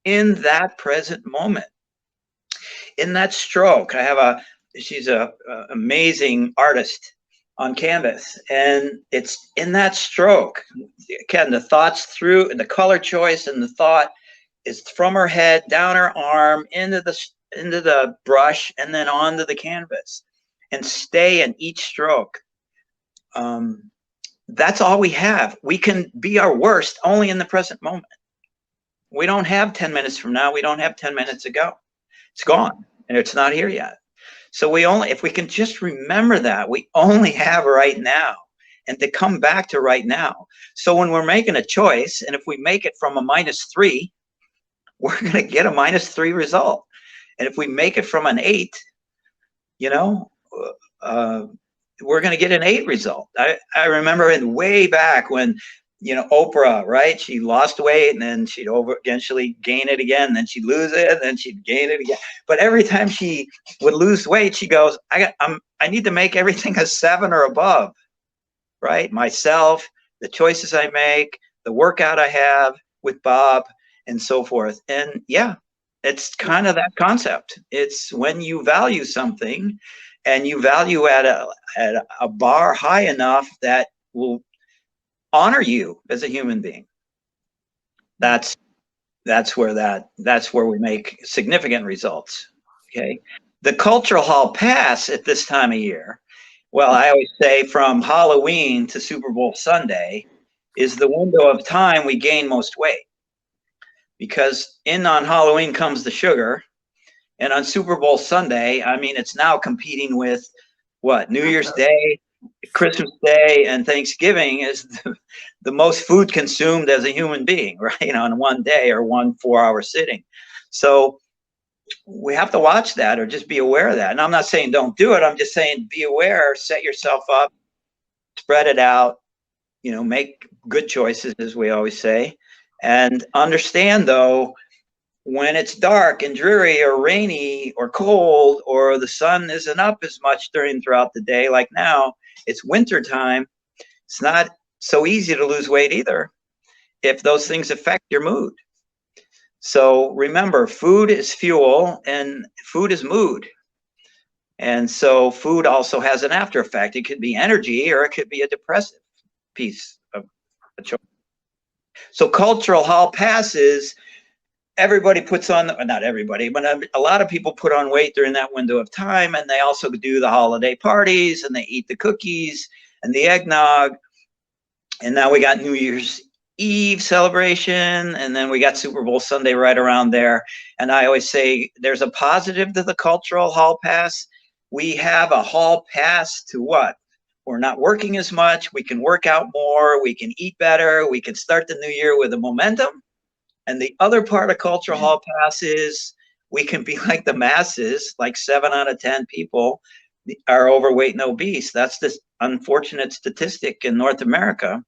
in that present moment. in that stroke. She's a amazing artist on canvas, and it's in that stroke. Again, the thoughts through the color choice, and the thought is from her head down her arm into the brush, and then onto the canvas, and stay in each stroke. That's all we have. We can be our worst only in the present moment. We don't have 10 minutes from now. We don't have 10 minutes ago. It's gone, and it's not here yet. So if we can just remember that, we only have right now, and to come back to right now. So when we're making a choice, and if we make it from a -3, we're going to get a -3 result. And if we make it from an 8, we're going to get an 8 result. I remember way back when, Oprah, right? She lost weight, and then she'd eventually gain it again, and then she'd lose it, and then she'd gain it again. But every time she would lose weight, she goes, I need to make everything a 7 or above, right? Myself, the choices I make, the workout I have with Bob, and so forth. And yeah, it's kind of that concept. It's when you value something, and you value at a bar high enough that will honor you as a human being. That's where we make significant results. Okay. The cultural hall pass at this time of year, well, I always say from Halloween to Super Bowl Sunday is the window of time we gain most weight, because on Halloween comes the sugar, and on Super Bowl Sunday, I mean, it's now competing with what? New Year's Day, Christmas Day, and Thanksgiving is the most food consumed as a human being, right? On one day or 1 4-hour sitting. So we have to watch that, or just be aware of that. And I'm not saying don't do it. I'm just saying be aware, set yourself up, spread it out, make good choices, as we always say. And understand, though, when it's dark and dreary or rainy or cold, or the sun isn't up as much throughout the day, like now, it's winter time. It's not so easy to lose weight either, if those things affect your mood. So remember, food is fuel, and food is mood. And so food also has an after effect. It could be energy, or it could be a depressive piece of a choice. So cultural hall passes. Everybody puts on, not everybody, but a lot of people put on weight during that window of time, and they also do the holiday parties, and they eat the cookies and the eggnog. And now we got New Year's Eve celebration, and then we got Super Bowl Sunday right around there. And I always say there's a positive to the cultural hall pass. We have a hall pass to what? We're not working as much. We can work out more. We can eat better. We can start the new year with a momentum. And the other part of cultural hall pass is we can be like the masses, like 7 out of 10 people are overweight and obese. That's this unfortunate statistic in North America.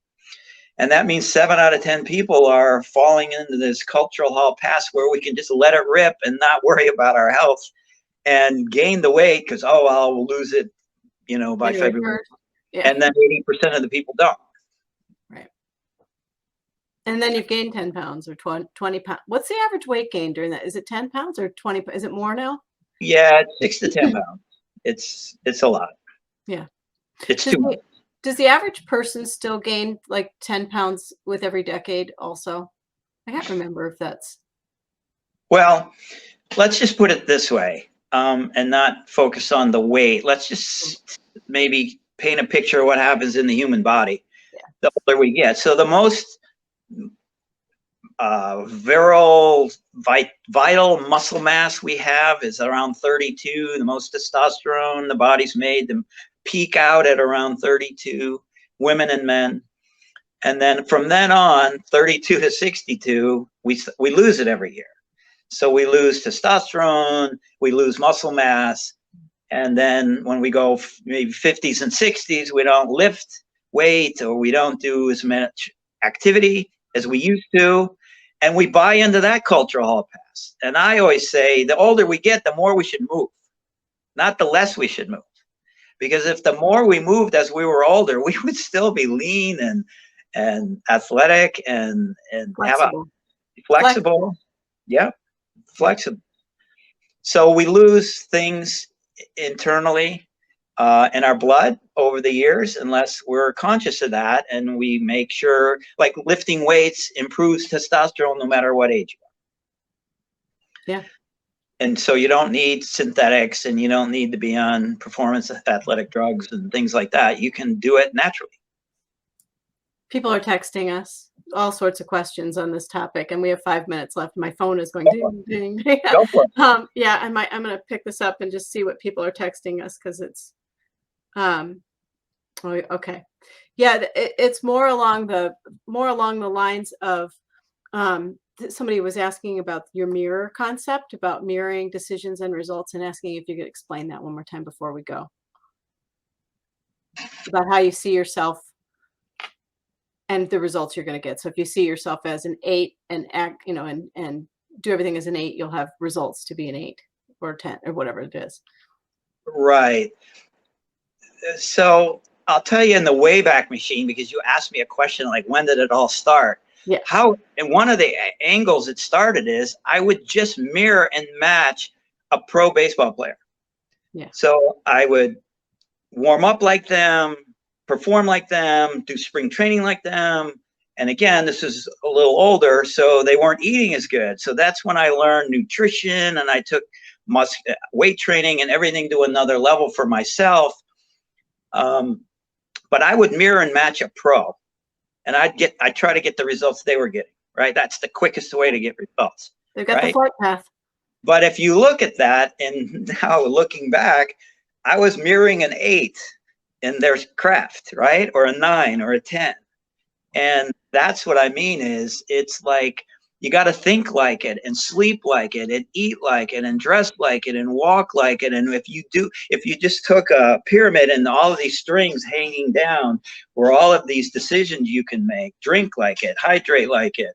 And that means 7 out of 10 people are falling into this cultural hall pass, where we can just let it rip and not worry about our health and gain the weight because, I'll lose it, by February. Yeah. And then 80% of the people don't. Right. And then you've gained 10 pounds or 20 pounds. What's the average weight gain during that? Is it 10 pounds or 20? Is it more now? Yeah, 6 to 10 pounds. It's a lot. Yeah. It's too much. Does the average person still gain like 10 pounds with every decade also? I can't remember if that's. Well, let's just put it this way, and not focus on the weight. Let's just maybe paint a picture of what happens in the human body. Yeah. The older we get. So the most vital muscle mass we have is around 32. The most testosterone the body's made to peak out at around 32, women and men. And then from then on, 32 to 62, we lose it every year. So we lose testosterone, we lose muscle mass. And then when we go maybe 50s and 60s, we don't lift weight, or we don't do as much activity as we used to. And we buy into that cultural hall pass. And I always say the older we get, the more we should move, not the less we should move. Because if the more we moved as we were older, we would still be lean and athletic and flexible. Have a flexible. Yeah, flexible. So we lose things internally in our blood over the years unless we're conscious of that, and we make sure, like lifting weights improves testosterone no matter what age you are. Yeah. And so you don't need synthetics, and you don't need to be on performance athletic drugs and things like that. You can do it naturally. People are texting us all sorts of questions on this topic, and we have 5 minutes left. My phone is going ding, ding, ding. Go for it. Yeah, I'm going to pick this up and just see what people are texting us, because it's, okay. Yeah, it's more along the lines of, somebody was asking about your mirror concept, about mirroring decisions and results, and asking if you could explain that one more time before we go. About how you see yourself and the results you're going to get. So if you see yourself as an 8 and act, and do everything as an 8, you'll have results to be an 8 or 10 or whatever it is. Right. So I'll tell you in the Wayback Machine, because you asked me a question like, when did it all start? Yeah. How, and one of the angles it started is I would just mirror and match a pro baseball player. Yeah. So I would warm up like them, perform like them, do spring training like them. And again, this is a little older, so they weren't eating as good. So that's when I learned nutrition, and I took weight training and everything to another level for myself. But I would mirror and match a pro, and I'd try to get the results they were getting, right? That's the quickest way to get results. They've got the flight path. But if you look at that, and now looking back, I was mirroring an 8 in their craft, right? Or a 9 or a 10. And that's what I mean is, it's like, you got to think like it, and sleep like it, and eat like it, and dress like it, and walk like it. And if you just took a pyramid and all of these strings hanging down were all of these decisions you can make, drink like it, hydrate like it,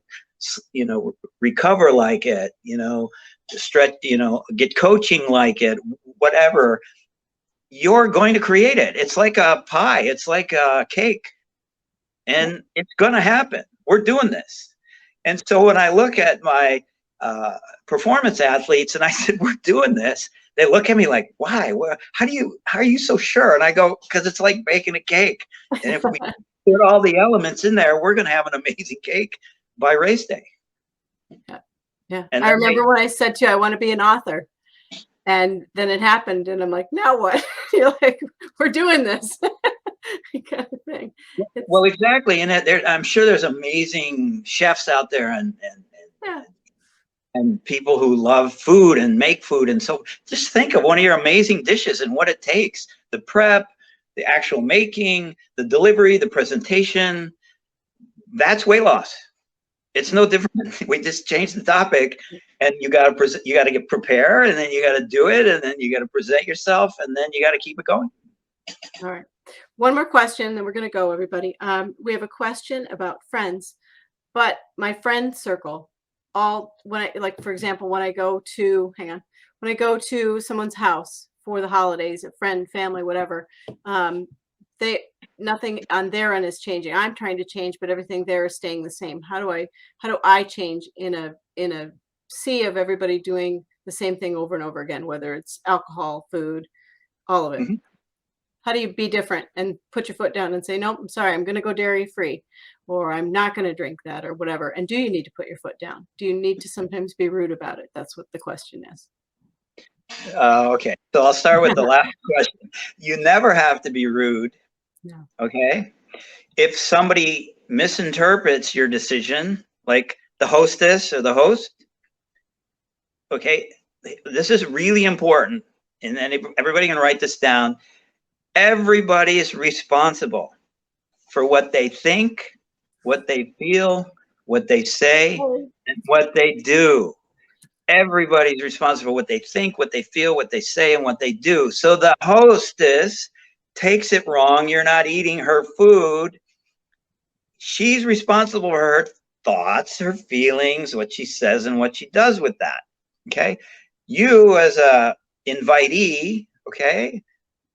recover like it, stretch, get coaching like it, whatever, you're going to create it. It's like a pie. It's like a cake. And it's going to happen. We're doing this. And so when I look at my performance athletes and I said, we're doing this, they look at me like, why? How are you so sure? And I go, because it's like baking a cake. And if we put all the elements in there, we're going to have an amazing cake by race day. Yeah. And I remember when I said to you, I want to be an author. And then it happened. And I'm like, now what? You're like, we're doing this. Kind of thing. Well, exactly. And I'm sure there's amazing chefs out there and people who love food and make food. And so just think of one of your amazing dishes and what it takes: the prep, the actual making, the delivery, the presentation. That's weight loss. It's no different. We just changed the topic, and you got to get prepared, and then you got to do it, and then you got to present yourself, and then you got to keep it going. All right. One more question, then we're going to go, everybody. We have a question about friends, but my friend circle, for example, when I go to someone's house for the holidays, a friend, family, whatever, nothing on their end is changing. I'm trying to change, but everything there is staying the same. How do I change in a sea of everybody doing the same thing over and over again, whether it's alcohol, food, all of it? Mm-hmm. How do you be different and put your foot down and say, no, I'm sorry, I'm going to go dairy free, or I'm not going to drink that, or whatever? And do you need to put your foot down? Do you need to sometimes be rude about it? That's what the question is. Okay. So I'll start with the last question. You never have to be rude. No. Okay. If somebody misinterprets your decision, like the hostess or the host, okay, this is really important. And then everybody can write this down. Everybody is responsible for what they think, what they feel, what they say, and what they do. Everybody's responsible for what they think, what they feel, what they say, and what they do. So the hostess takes it wrong. You're not eating her food. She's responsible for her thoughts, her feelings, what she says, and what she does with that. Okay. You as a invitee, okay,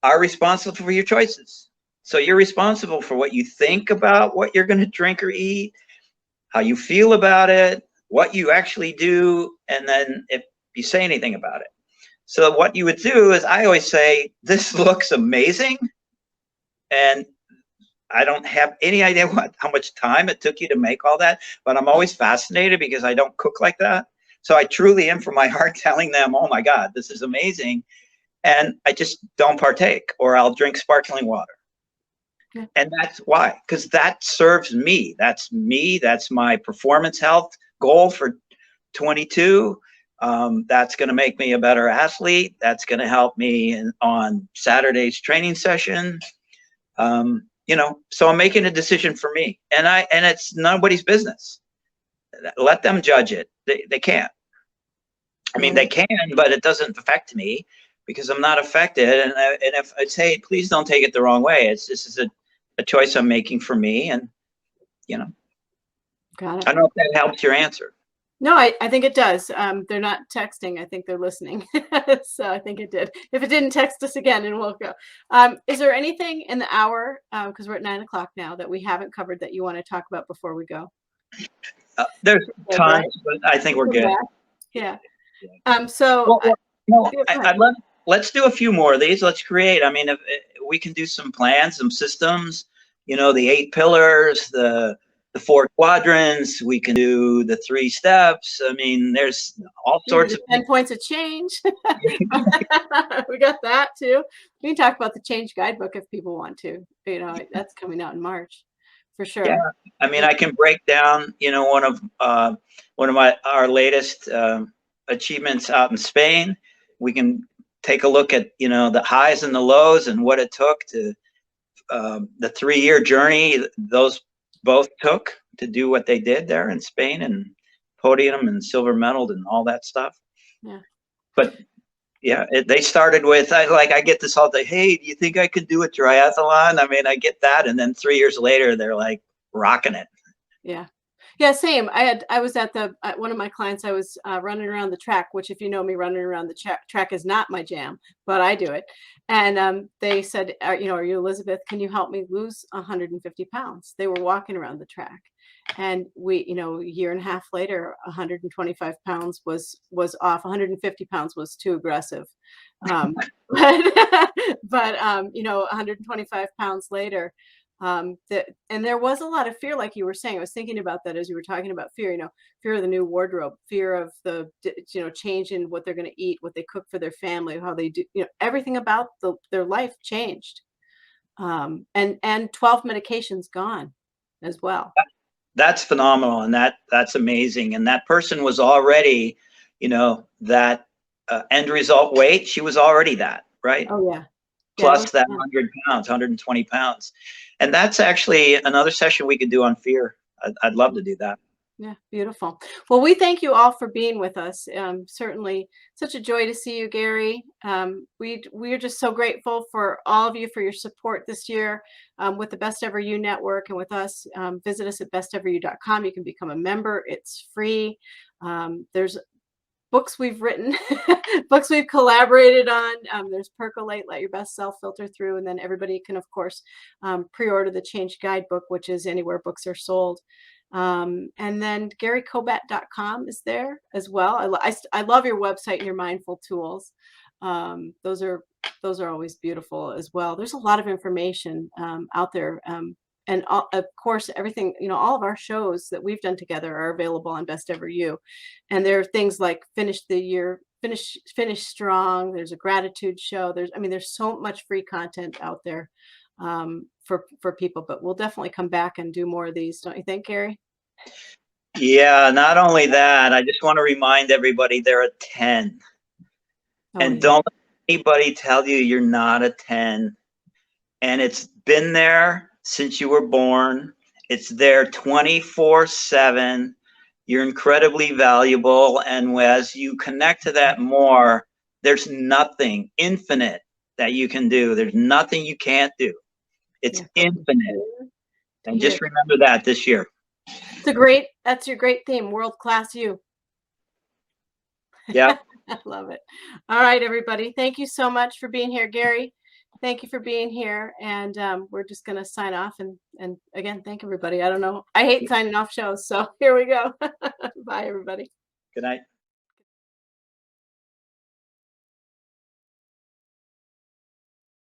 are responsible for your choices. So you're responsible for what you think about what you're going to drink or eat, how you feel about it, what you actually do, and then if you say anything about it. So what you would do is, I always say, this looks amazing, and I don't have any idea how much time it took you to make all that, but I'm always fascinated because I don't cook like that. So I truly am from my heart telling them, oh my God, this is amazing. And I just don't partake, or I'll drink sparkling water. Yeah. And that's why, because that serves me. That's me. That's my performance health goal for 22. That's going to make me a better athlete. That's going to help me on Saturday's training session. You know, so I'm making a decision for me, and it's nobody's business. Let them judge it. They can't. I mean, they can, but it doesn't affect me because I'm not affected. And if I'd say, please don't take it the wrong way. This is a choice I'm making for me, and you know. Got it. I don't know if that helps your answer. No, I think it does. They're not texting. I think they're listening. So I think it did. If it didn't, text us again and we'll go. Is there anything in the hour, because we're at 9 o'clock now, that we haven't covered that you want to talk about before we go? There's tons, but I think we're good. Yeah. So I'd love, let's do a few more of these. Let's create. I mean, if we can do some plans, some systems, you know, the 8 pillars, the 4 quadrants, we can do the 3 steps. I mean, there's all sorts of 10 points of change. We got that too. We can talk about the change guidebook if people want to. You know, that's coming out in March for sure. Yeah. I mean, I can break down, you know, one of our latest achievements out in Spain. We can take a look at, you know, the highs and the lows and what it took to the 3-year journey those both took to do what they did there in Spain, and podium and silver medal and all that stuff. Yeah. But yeah, they started with, I get this all day, hey, do you think I could do a triathlon? I mean, I get that. And then 3 years later, they're like rocking it. Yeah. Yeah, same. I was at one of my clients, I was running around the track, which if you know me, running around the track is not my jam, but I do it. And they said, you know, are you Elizabeth? Can you help me lose 150 pounds? They were walking around the track. And we, you know, a year and a half later, 125 pounds was off. 150 pounds was too aggressive. But you know, 125 pounds later, and there was a lot of fear, like you were saying. I was thinking about that as you were talking about fear, you know, fear of the new wardrobe, fear of the, you know, change in what they're going to eat, what they cook for their family, how they do, you know, everything about their life changed. And 12 medications gone as well. That's phenomenal. And that's amazing. And that person was already, you know, that end result weight, she was already that, right? Oh yeah. Plus that 100 pounds, 120 pounds. And that's actually another session we could do on fear. I'd love to do that. Yeah, beautiful. Well, we thank you all for being with us. Certainly such a joy to see you, Gary. We are just so grateful for all of you for your support this year with the Best Ever You Network and with us. Visit us at besteveryou.com. You can become a member. It's free. There's books we've written, books we've collaborated on. There's Percolate, Let Your Best Self Filter Through. And then everybody can, of course, pre-order the Change Guidebook, which is anywhere books are sold. And then GaryKobat.com is there as well. I love your website and your mindful tools. Those are always beautiful as well. There's a lot of information out there. And of course, everything, you know, all of our shows that we've done together are available on Best Ever You. And there are things like Finish the Year, Finish Strong. There's a gratitude show. There's so much free content out there for people, but we'll definitely come back and do more of these. Don't you think, Gary? Yeah, not only that, I just want to remind everybody they're a 10. And don't let anybody tell you you're not a 10. And it's been there since you were born. It's there 24/7. You're incredibly valuable. And as you connect to that more, there's nothing infinite that you can do. There's nothing you can't do. It's infinite. And just remember that this year. That's your great theme, world class you. Yeah. I love it. All right, everybody. Thank you so much for being here, Gary. Thank you for being here. And we're just going to sign off. And again, thank everybody. I don't know. I hate signing off shows. So here we go. Bye, everybody. Good night.